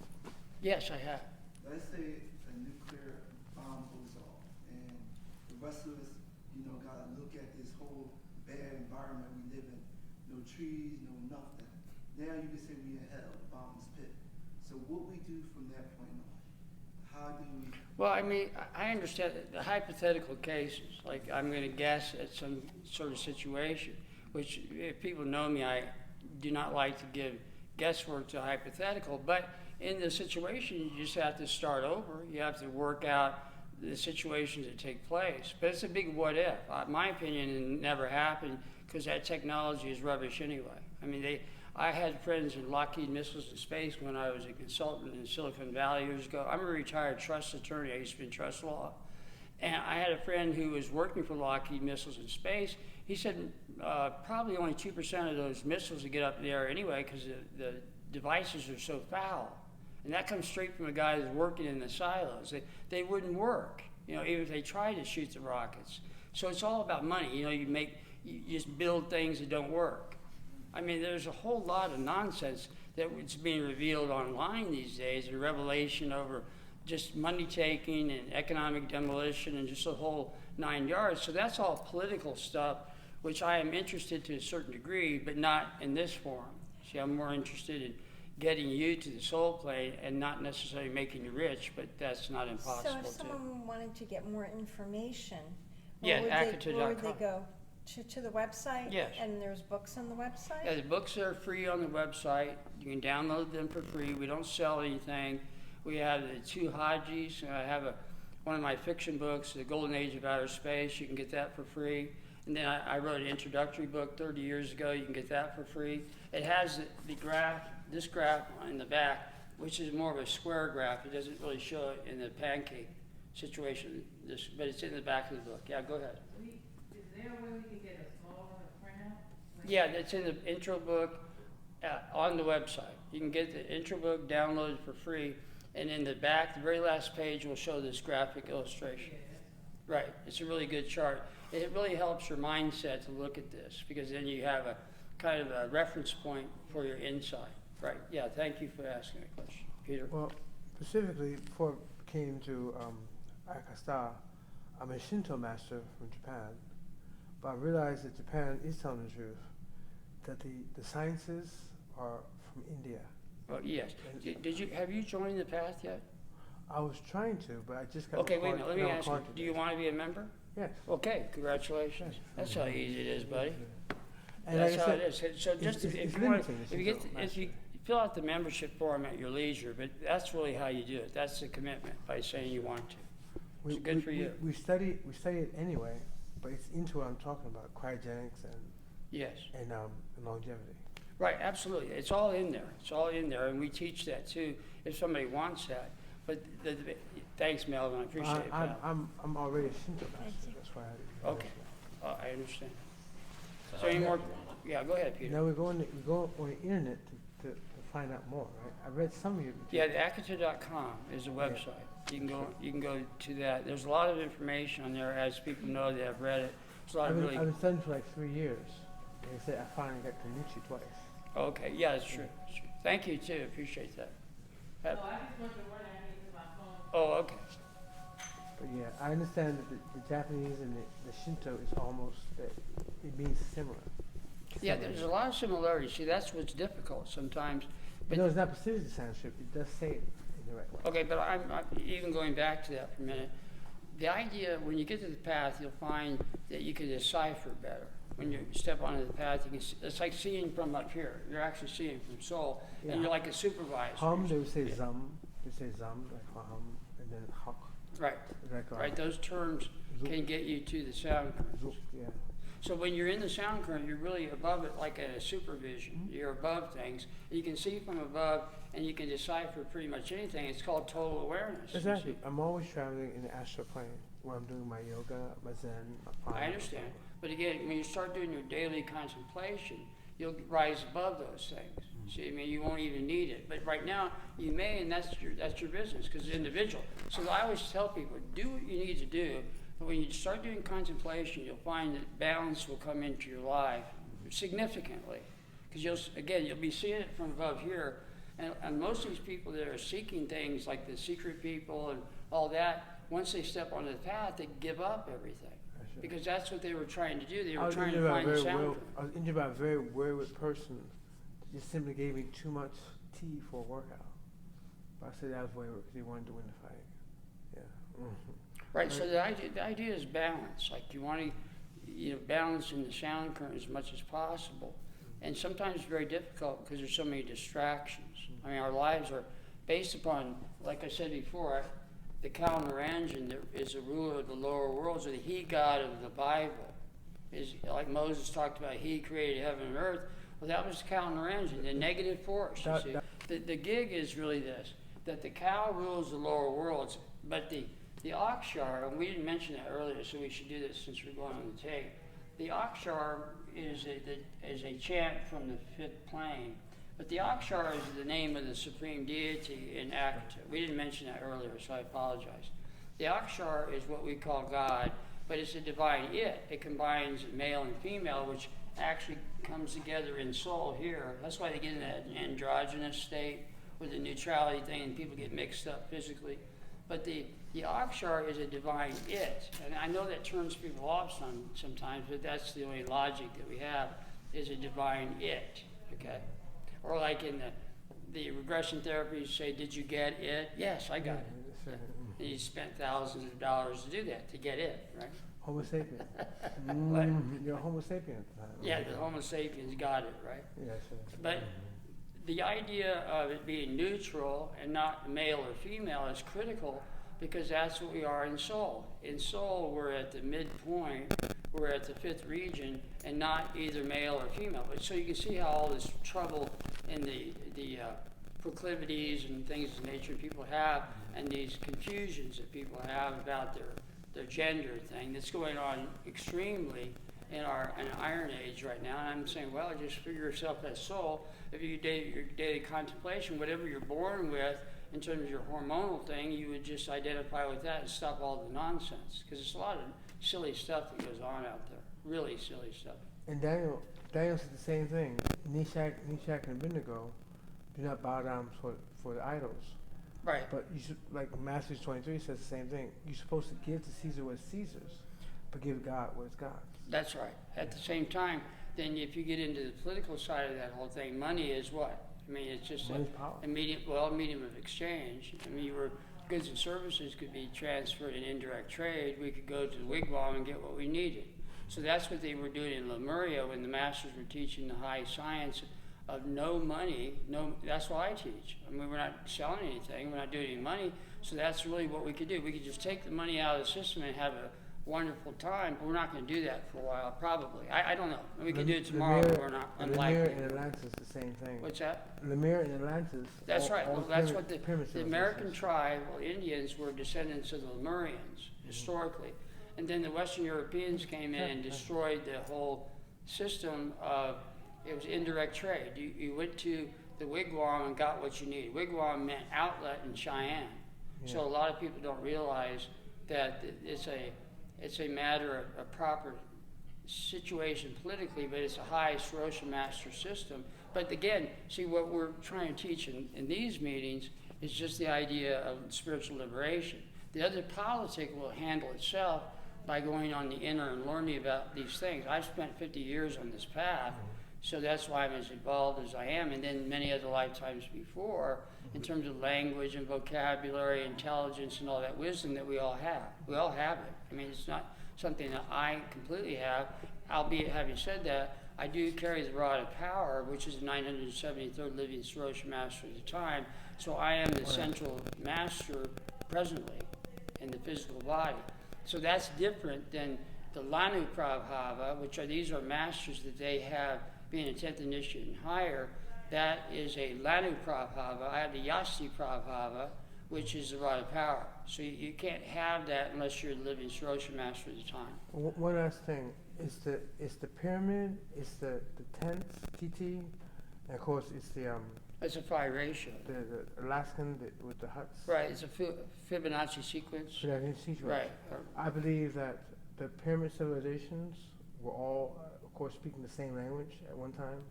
Yes, I have. Let's say a nuclear bomb goes off, and the rest of us, gotta look at this whole bad environment we live in. No trees, no nothing. Now you can say we in hell, the bottomless pit. So what we do from that point on? How do we? Well, I understand the hypothetical cases. Like, I'm going to guess at some sort of situation, which, if people know me, I do not like to give guesswork to hypothetical. But in the situation, you just have to start over. You have to work out the situations that take place. But it's a big what if. My opinion, it never happened, because that technology is rubbish anyway. I had friends in Lockheed Missiles and Space when I was a consultant in Silicon Valley years ago. I'm a retired trust attorney. I used to be in trust law. And I had a friend who was working for Lockheed Missiles and Space. He said probably only 2% of those missiles would get up in the air anyway, because the devices are so foul. And that comes straight from a guy who's working in the silos. They wouldn't work. You know, even if they try to shoot the rockets. So it's all about money. You know, you just build things that don't work. I mean, there's a whole lot of nonsense that's being revealed online these days, and revelation over just money taking and economic demolition and just the whole 9 yards. So that's all political stuff, which I am interested to a certain degree, but not in this forum. See, I'm more interested in getting you to the soul plane and not necessarily making you rich, but that's not impossible. So if someone wanted to get more information, Yeah, where would they AKATHA.com. go? To the website? Yes. And there's books on the website? Yeah, the books are free on the website. You can download them for free. We don't sell anything. We have the 2 Hajis. I have one of my fiction books, The Golden Age of Outer Space. You can get that for free. And then I wrote an introductory book 30 years ago. You can get that for free. It has this graph in the back, which is more of a square graph. It doesn't really show it in the pancake situation, but it's in the back of the book. Yeah, go ahead. Is there a way we can get a smaller printout? Yeah, that's in the intro book on the website. You can get the intro book downloaded for free, and in the back, the very last page will show this graphic illustration. Right, it's a really good chart. It really helps your mindset to look at this, because then you have a kind of a reference point for your insight. Right, yeah, thank you for asking the question. Peter? Well, specifically, before I came to AKATHA, I'm a Shinto master from Japan, but I realized that Japan is telling the truth, that the sciences are from India. Well, yes. Have you joined the path yet? I was trying to, but I just got Okay, wait a minute, let me ask you, do you want to be a member? Yes. Okay, congratulations. That's how easy it is, buddy. And That's like I how said, it is. So just it's if you want, limiting, if you fill out the membership form at your leisure, but that's really how you do it. That's the commitment, by saying you want to. It's good for you. We study it anyway, but it's into what I'm talking about, cryogenics Yes. and longevity. Right, absolutely. It's all in there. It's all in there, and we teach that too, if somebody wants that. But thanks, Melvin. I appreciate it, pal. I'm already a Shinto master. That's why I. Okay, I understand. So any more? Yeah, go ahead, Peter. Now we go on the internet to find out more, right? I read some of your. Yeah, the AKATHA.com is a website. You can go to that. There's a lot of information on there, as people know that have read it. There's a lot of really. I've been studying for like 3 years. Like I said, I finally got to meet you twice. Okay, yeah, that's true. That's true. Thank you too. Appreciate that. So I just want to run out into my phone. Oh, okay. But yeah, I understand that the Japanese and the Shinto is almost, it means similar. Yeah, there's a lot of similarities. See, that's what's difficult sometimes. But no, it's not specific to Sanskrit. It does say it in the right way. Okay, but I'm even going back to that for a minute. The idea, when you get to the path, you'll find that you can decipher better. When you step onto the path, you can it's like seeing from up here. You're actually seeing from soul, Yeah. and you're like a supervisor. Hum, they would say Yeah. zum. They say zum, like hum, and then hak. Right, Like, right. Those terms can get you to the sound currents. Zook, yeah. So when you're in the sound current, you're really above it, like a supervision. You're above things. You can see from above, and you can decipher pretty much anything. It's called total awareness. you Exactly. see. I'm always traveling in the astral plane where I'm doing my yoga, my zen, my prana. I understand. But again, when you start doing your daily contemplation, you'll rise above those things. See, I mean, you won't even need it. But right now, you may, and that's your business, because it's individual. So I always tell people, do what you need to do. But when you start doing contemplation, you'll find that balance will come into your life significantly. Because you'll be seeing it from above here. And most of these people that are seeking things like the secret people and all that, once they step onto the path, they give up everything. Because that's what they were trying to do. They were trying to find the sound. I was injured by a very wayward person. Just simply gave me too much tea for a workout. But I said that was wayward because he wanted to win the fight. Yeah. Mm-hmm. Right, so the idea is balance. Like you want to, balance in the sound current as much as possible. And sometimes it's very difficult because there's so many distractions. I mean, our lives are based upon, like I said before, the Kalmaranjan is the ruler of the lower worlds, or the he god of the Bible. Is like Moses talked about, he created heaven and earth. Well, that was Kalmaranjan, the negative force. You see, the gig is really this: that the cow rules the lower worlds, but the Akshar, and we didn't mention that earlier, so we should do this since we're going on the tape. The Akshar is a chant from the fifth plane, but the Akshar is the name of the supreme deity in AKATHA. We didn't mention that earlier, so I apologize. The Akshar is what we call God, but it's a divine it. It combines male and female, which actually comes together in soul here. That's why they get in that androgynous state with the neutrality thing, and people get mixed up physically. But the Akshar is a divine it. And I know that turns people off sometimes, but that's the only logic that we have, is a divine it, okay? Or like in the regression therapy, you say, did you get it? Yes, I got it. And you spent thousands of dollars to do that, to get it, right? Homo sapien. You're a Homo sapien. Yeah, the Homo sapiens got it, right? Yes, yes. But the idea of it being neutral and not male or female is critical, because that's what we are in soul. In soul, we're at the midpoint, we're at the fifth region, and not either male or female. But so you can see how all this trouble and the proclivities and things of nature people have, and these confusions that people have about their gender thing that's going on extremely in our Iron Age right now. And I'm saying, well, just figure yourself as soul. If you did your daily contemplation, whatever you're born with in terms of your hormonal thing, you would just identify with that and stop all the nonsense. Because there's a lot of silly stuff that goes on out there, really silly stuff. And Daniel said the same thing. Meshach and Abednego do not bow down for the idols. Right. But you should, like Matthew 23 says the same thing. You're supposed to give to Caesar what's Caesar's, but give God what's God's. That's right. At the same time, then if you get into the political side of that whole thing, money is what? I mean, it's just a medium of exchange. I mean, goods and services could be transferred in indirect trade. We could go to the wigwam and get what we needed. So that's what they were doing in Lemuria when the masters were teaching the high science of no money. That's what I teach. I mean, we're not selling anything. We're not doing any money. So that's really what we could do. We could just take the money out of the system and have a wonderful time, but we're not going to do that for a while, probably. I don't know. We could do it tomorrow, but we're not unlikely. Lemire and Atlantis is the same thing. What's that? Lemire and Atlantis. That's right. Well, that's what the the American tribe, Indians, were descendants of the Lemurians, historically. And then the Western Europeans came in and destroyed the whole system of, it was indirect trade. You went to the wigwam and got what you needed. Wigwam meant outlet in Cheyenne. Yeah. So a lot of people don't realize that it's a matter of a proper situation politically, but it's a high SRAOSHA Master system. But again, see, what we're trying to teach in these meetings is just the idea of spiritual liberation. The other politic will handle itself by going on the inner and learning about these things. I've spent 50 years on this path, so that's why I'm as involved as I am, and then many other lifetimes before, in terms of language and vocabulary, intelligence, and all that wisdom that we all have. We all have it. I mean, it's not something that I completely have, albeit having said that, I do carry the rod of power, which is the 973rd Living SRAOSHA Master at the time, so I am the central master presently in the physical body. So that's different than the Lanu Prabhava, these are masters that they have being a 10th initiate and higher. That is a Lanu Prabhava. I have the Yasti Prabhava, which is the rod of power. So you can't have that unless you're the Living SRAOSHA Master at the time. One last thing. It's the pyramid, it's the 10th TT, and of course it's the It's a phi ratio. the Alaskan with the huts. Right, it's a Fibonacci sequence. Right. I believe that the pyramid civilizations were all, of course, speaking the same language at one time,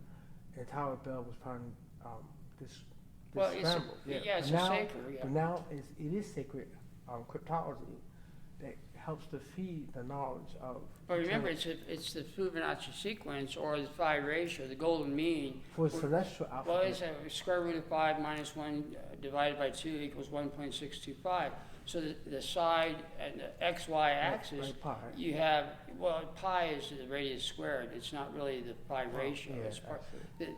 and Tower of Babel was part of this Well, it's scramble. it's now, sacred. Yeah. But now it is sacred cryptology that helps to feed the knowledge of. But remember, it's the Fibonacci sequence, or the phi ratio, the golden mean. For celestial alphabet. Well, it's a square root of 5 minus 1 divided by 2 equals 1.625. So the side and the XY axis, like pi. you have, well, pi is the radius squared. It's not really the phi ratio. Yeah, It's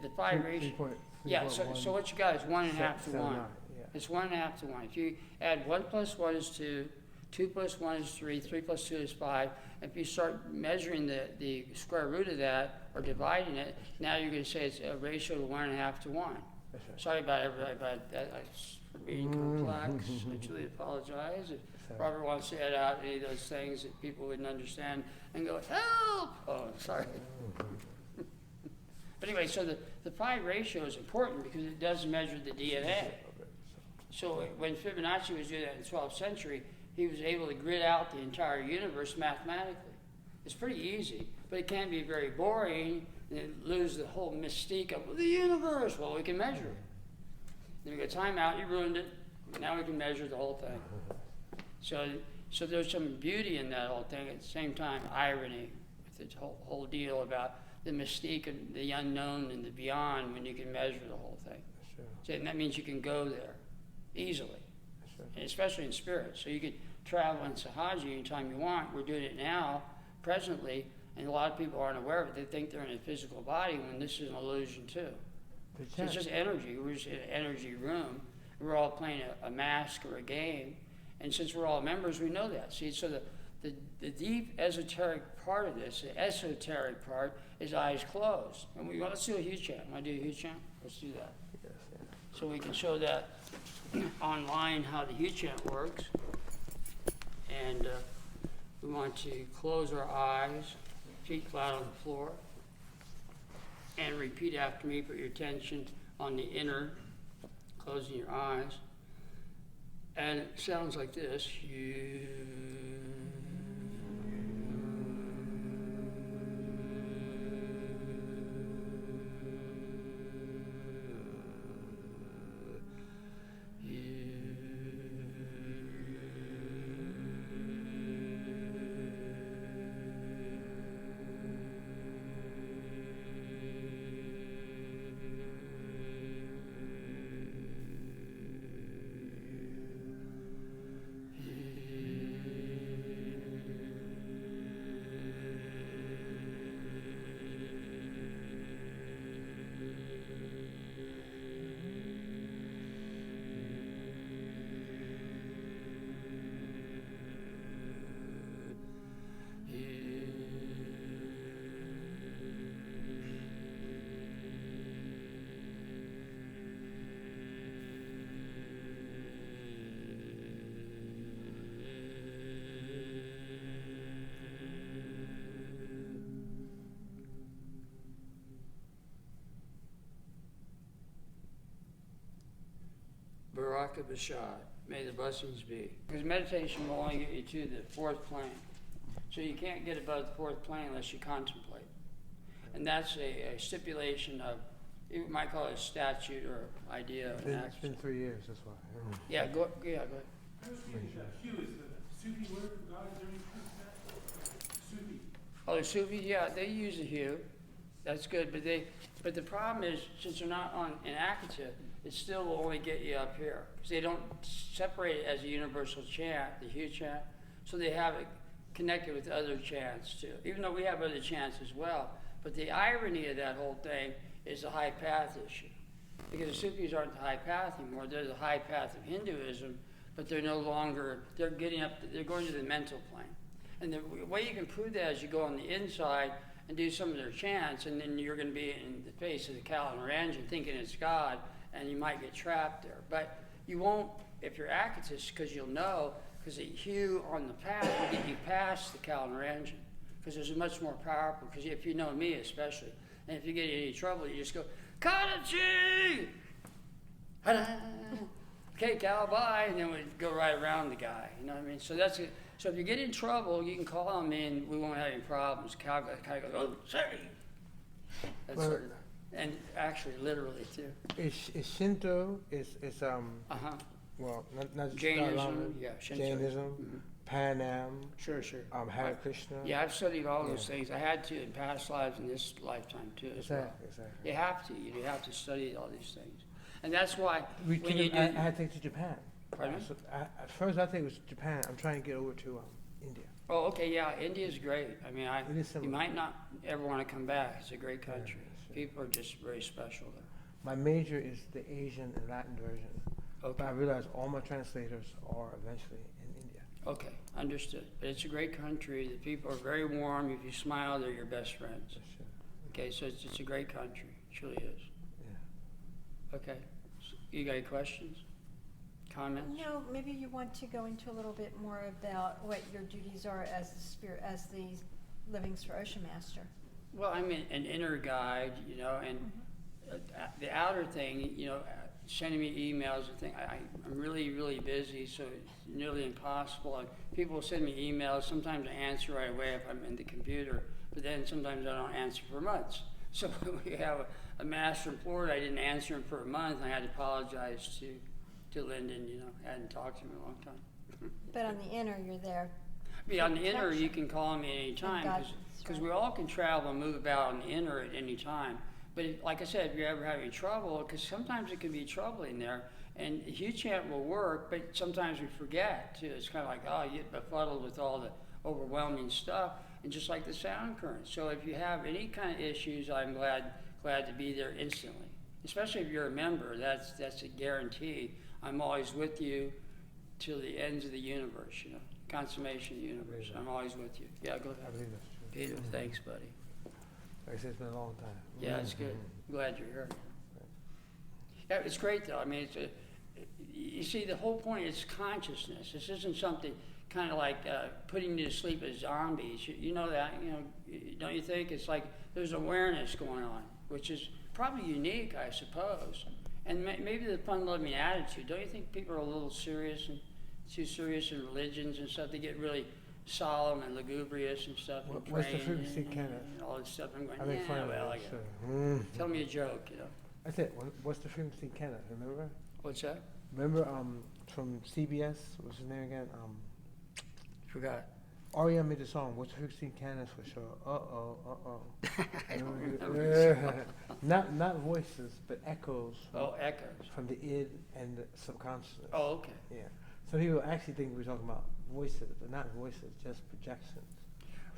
the phi ratio. Yeah, so 3.1. what you got is 1.5 to 1. Yeah. It's 1.5 to 1. If you add 1 plus 1 is 2, 2 plus 1 is 3, 3 plus 2 is 5. If you start measuring the square root of that, or dividing it, now you're going to say it's a ratio of 1.5 to 1. That's right. Sorry about everybody about that. It's being complex. I truly apologize. If Robert wants to add out any of those things that people wouldn't understand and go, help! Oh, sorry. But anyway, so the phi ratio is important because it does measure the DNA. So when Fibonacci was doing that in the 12th century, he was able to grid out the entire universe mathematically. It's pretty easy, but it can be very boring, and it loses the whole mystique of the universe. Well, we can measure it. Then we go, time out, you ruined it. Now we can measure the whole thing. So there's some beauty in that whole thing. At the same time, irony with the whole deal about the mystique and the unknown and the beyond when you can measure the whole thing. Sure. So that means you can go there easily, Sure. and especially in spirit. So you could travel in Sahaji anytime you want. We're doing it now, presently, and a lot of people aren't aware of it. They think they're in a physical body when this is an illusion too. So it's just energy. We're just in an energy room. We're all playing a mask or a game. And since we're all members, we know that. See, so the deep esoteric part of this, the esoteric part, is eyes closed. And let's do a huge chant. Want to do a huge chant? Let's do that. Yes, yeah. So we can show that online how the huge chant works. And we want to close our eyes, feet flat on the floor, and repeat after me. Put your attention on the inner, closing your eyes. And it sounds like this. Baraka, bashad. May the blessings be. Because meditation will only get you to the fourth plane. So you can't get above the fourth plane unless you contemplate. And that's a stipulation of, you might call it a statute or idea. It's been 3 years, that's why. Yeah, go ahead. Hugh is the Sufi word for God. Is there any truth to that? Sufi. Oh, the Sufis, yeah, they use a hue. That's good, but the problem is, since they're not on in AKATHA, it still will only get you up here. Because they don't separate it as a universal chant, the hue chant, so they have it connected with other chants too. Even though we have other chants as well. But the irony of that whole thing is the high path issue. Because the Sufis aren't the high path anymore, they're the high path of Hinduism, but they're no longer, they're going to the mental plane. And the way you can prove that is you go on the inside and do some of their chants, and then you're going to be in the face of the Kalaranjan thinking it's God, and you might get trapped there. But you won't, if you're AKATHist, because you'll know, because the hue on the path will get you past the Kalaranjan, because there's a much more powerful, because if you know me especially, and if you get in any trouble, you just go, Kahtifji! Okay, Cal, bye, and then we go right around the guy, you know what I mean? So that's it. So if you get in trouble, you can call on me and we won't have any problems. Cal goes, oh, sorry. That's Well, sort of, and actually, literally too. It's Shinto, it's well, not Jainism, yeah, Shinto. Jainism, Mm-hmm. Panam, Sure. Hare Krishna. Yeah, I've studied all those Yeah. things. I had to in past lives and this lifetime too as well. Exactly. You have to. You have to study all these things. And that's why We when came, you do... I had to take to Japan. Pardon me? So at first I think it was Japan. I'm trying to get over to India. Oh, okay, yeah, India's great. I mean, It is you similar. might not ever want to come back. It's a great country. sure. People are just very special there. My major is the Asian and Latin version. Okay. But I realize all my translators are eventually in India. Okay, understood. But it's a great country. The people are very warm. If you smile, they're your best friends. That's it. Okay, so it's a great country. It truly is. Yeah. Okay. So you got any questions? Comments? No, maybe you want to go into a little bit more about what your duties are as the Living SRAOSHA Master. Well, I'm an inner guide, you know, and the outer thing, you know, sending me emails and things. I'm really, really busy, so it's nearly impossible. And people will send me emails. Sometimes I answer right away if I'm in the computer, but then sometimes I don't answer for months. So we have a master in Florida. I didn't answer him for a month. And I had to apologize to Lyndon. You know, I hadn't talked to him in a long time. But on the inner, you're there. Yeah, on the inner, you can call me any time because we all can travel and move about on the inner at any time. But like I said, if you're ever having trouble, because sometimes it can be troubling there, and a huge chant will work, but sometimes we forget too. It's kind of like, oh, you get befuddled with all the overwhelming stuff, and just like the sound current. So if you have any kind of issues, I'm glad to be there instantly. Especially if you're a member, that's a guarantee. I'm always with you till the ends of the universe, you know, consummation of the universe. I'm always with you. Yeah, go I ahead. believe that's true. Peter, thanks, buddy. Like I said, it's been a long time. Yeah, it's good. I'm glad you're here. Yeah, it's great though. I mean, you see, the whole point is consciousness. This isn't something kind of like putting you to sleep as zombies. You know that, you know, don't you think? It's like there's awareness going on, which is probably unique, I suppose. And maybe the fun-loving attitude. Don't you think people are a little serious and too serious in religions and stuff? They get really solemn and lugubrious and stuff. And What's the praying frequency, Kenneth? and all this stuff. I'm going, I make fun yeah, of well, it. yeah. Tell me a joke, you know. I said, what's the frequency, Kenneth? Remember? What's that? Remember from CBS? What's his name again? Forgot. Ariana made the song. What's the frequency, Kenneth? For sure. I don't remember. Not voices, but echoes. Oh, echoes. From the id and the subconsciousness. Oh, okay. Yeah. Some people actually think we're talking about voices, but not voices, just projections.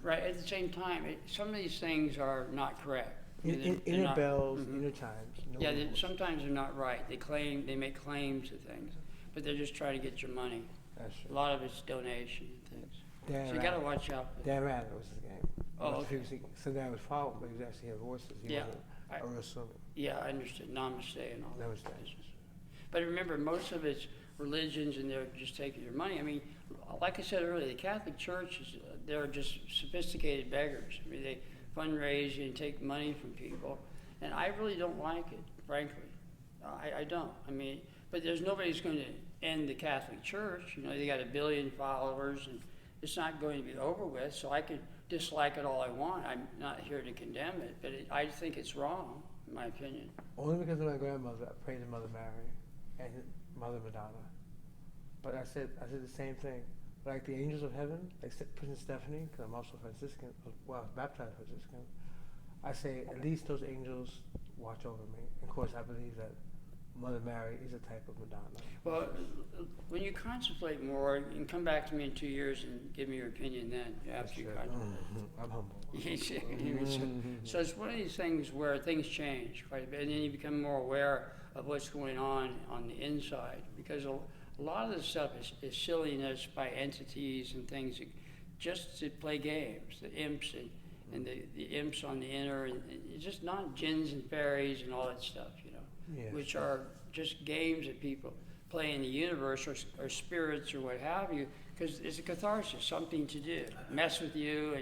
Right. At the same time, some of these things are not correct. They're Inner not- bells, Mhm. inner chimes. No Yeah, voice. sometimes they're not right. They make claims to things, but they're just trying to get your money. That's A true. lot of it's donation and things. Dan So you got to Rather. watch out for that. Dan Rather was his name. Oh, What's the okay. frequency? So that was followed, but he was actually had voices. He Yeah. wasn't a real swimming. Yeah, I understood. Namaste and all that. Namaste. business. But remember, most of it's religions, and they're just taking your money. I mean, like I said earlier, the Catholic Church they're just sophisticated beggars. I mean, they fundraise and take money from people, and I really don't like it, frankly. I don't. I mean, but there's nobody who's going to end the Catholic Church. You know, they got 1 billion followers, and it's not going to be over with. So I could dislike it all I want. I'm not here to condemn it, but I think it's wrong, in my opinion. Only because of my grandmother, I prayed to Mother Mary and Mother Madonna. But I said the same thing. Like the angels of heaven, like Princess Stephanie, because I'm also Franciscan, well, I was baptized Franciscan. I say, at least those angels watch over me. Of course, I believe that Mother Mary is a type of Madonna. Well, when you contemplate more, you can come back to me in 2 years and give me your opinion then, after you contemplate. I'm humble. So it's one of these things where things change quite a bit, and then you become more aware of what's going on the inside, because a lot of this stuff is silliness by entities and things just to play games, the imps and the imps on the inner, and it's just not jinns and fairies and all that stuff, you know, Yes. which are just games that people play in the universe, or spirits or what have you, because it's a catharsis, something to do, mess with you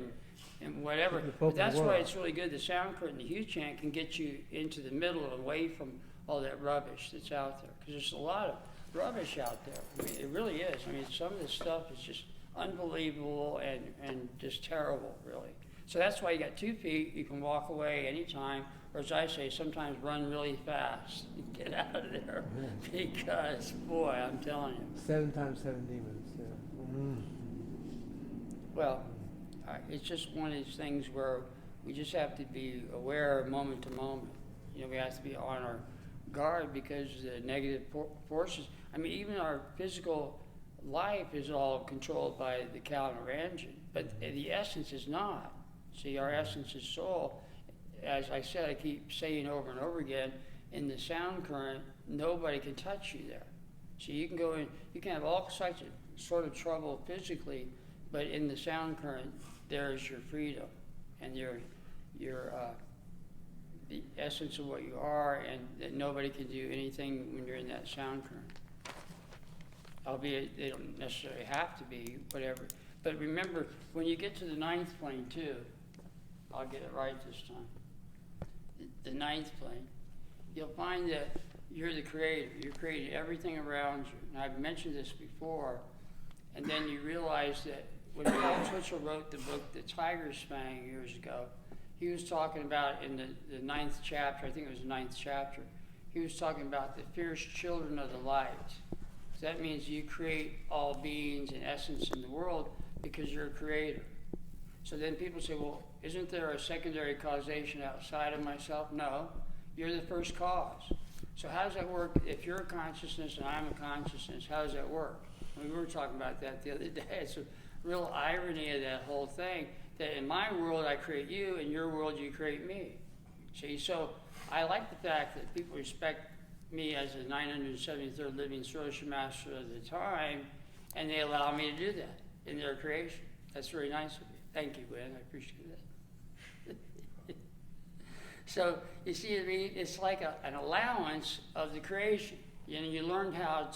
and whatever. But that's why it's really good. The sound current and the hue chant can get you into the middle, away from all that rubbish that's out there, because there's a lot of rubbish out there. I mean, it really is. I mean, some of this stuff is just unbelievable and just terrible, really. So that's why you got 2 feet. You can walk away anytime, or as I say, sometimes run really fast and get out of there. Because, boy, I'm telling you. 7 times 7 demons. Yeah. Well, it's just one of these things where we just have to be aware moment to moment. You know, we have to be on our guard, because the negative forces, I mean, even our physical life is all controlled by the calendar engine, but the essence is not. See, our essence is soul. As I said, I keep saying over and over again, in the sound current, nobody can touch you there. So you can go in, you can have all sorts of sort of trouble physically, but in the sound current, there's your freedom and your the essence of what you are, and that nobody can do anything when you're in that sound current. Albeit they don't necessarily have to be, whatever. But remember, when you get to the 9th plane too, I'll get it right this time, the 9th plane, you'll find that You're the creator. You're creating everything around you. And I've mentioned this before. And then you realize that when Paul Twitchell wrote the book, The Tiger's Fang, years ago, he was talking about in the 9th chapter, I think it was the 9th chapter, he was talking about the fierce children of the light. So that means you create all beings and essence in the world because you're a creator. So then people say, well, isn't there a secondary causation outside of myself? No, you're the first cause. So how does that work? If you're a consciousness and I'm a consciousness, how does that work? We were talking about that the other day. It's a real irony of that whole thing, that in my world I create you, in your world you create me. See, so I like the fact that people respect me as the 973rd Living SRAOSHA Master of the time, and they allow me to do that in their creation. That's very nice of you. Thank you, Gwen. I appreciate that. So, you see what I mean? It's like an allowance of the creation. You know, you learned how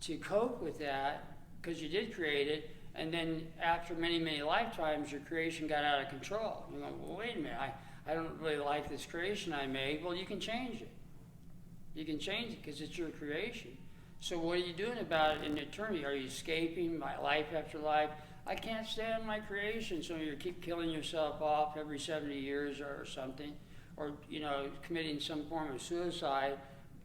to cope with that because you did create it, and then after many, many lifetimes, your creation got out of control. You're going, well, wait a minute, I don't really like this creation I made. Well, you can change it. You can change it because it's your creation. So what are you doing about it in eternity? Are you escaping my life after life? I can't stand my creation, so you keep killing yourself off every 70 years or something, or, you know, committing some form of suicide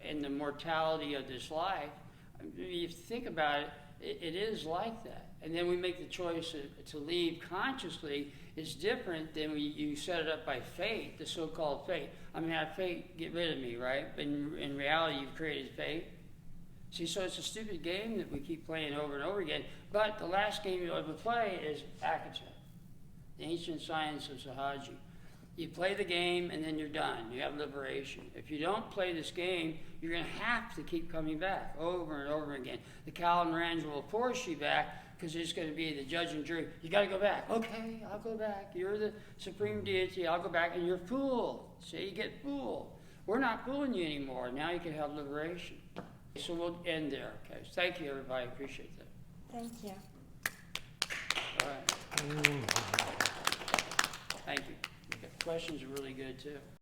in the mortality of this life. I mean, if you think about it, it is like that. And then we make the choice to leave consciously. It's different than you set it up by fate, the so-called fate. I mean, have fate get rid of me, right? But in reality, you've created fate. See, so it's a stupid game that we keep playing over and over again. But the last game you'll ever play is AKATHA, the Ancient Science of Sahaji. You play the game and then you're done. You have liberation. If you don't play this game, you're going to have to keep coming back over and over again. The cow and range will force you back because it's going to be the judge and jury. You got to go back. Okay, I'll go back. You're the supreme deity. I'll go back, and you're fooled. See, you get fooled. We're not fooling you anymore. Now you can have liberation. So we'll end there. Okay. Thank you, everybody. Appreciate that. Thank you. All right. Thank you. The questions are really good too.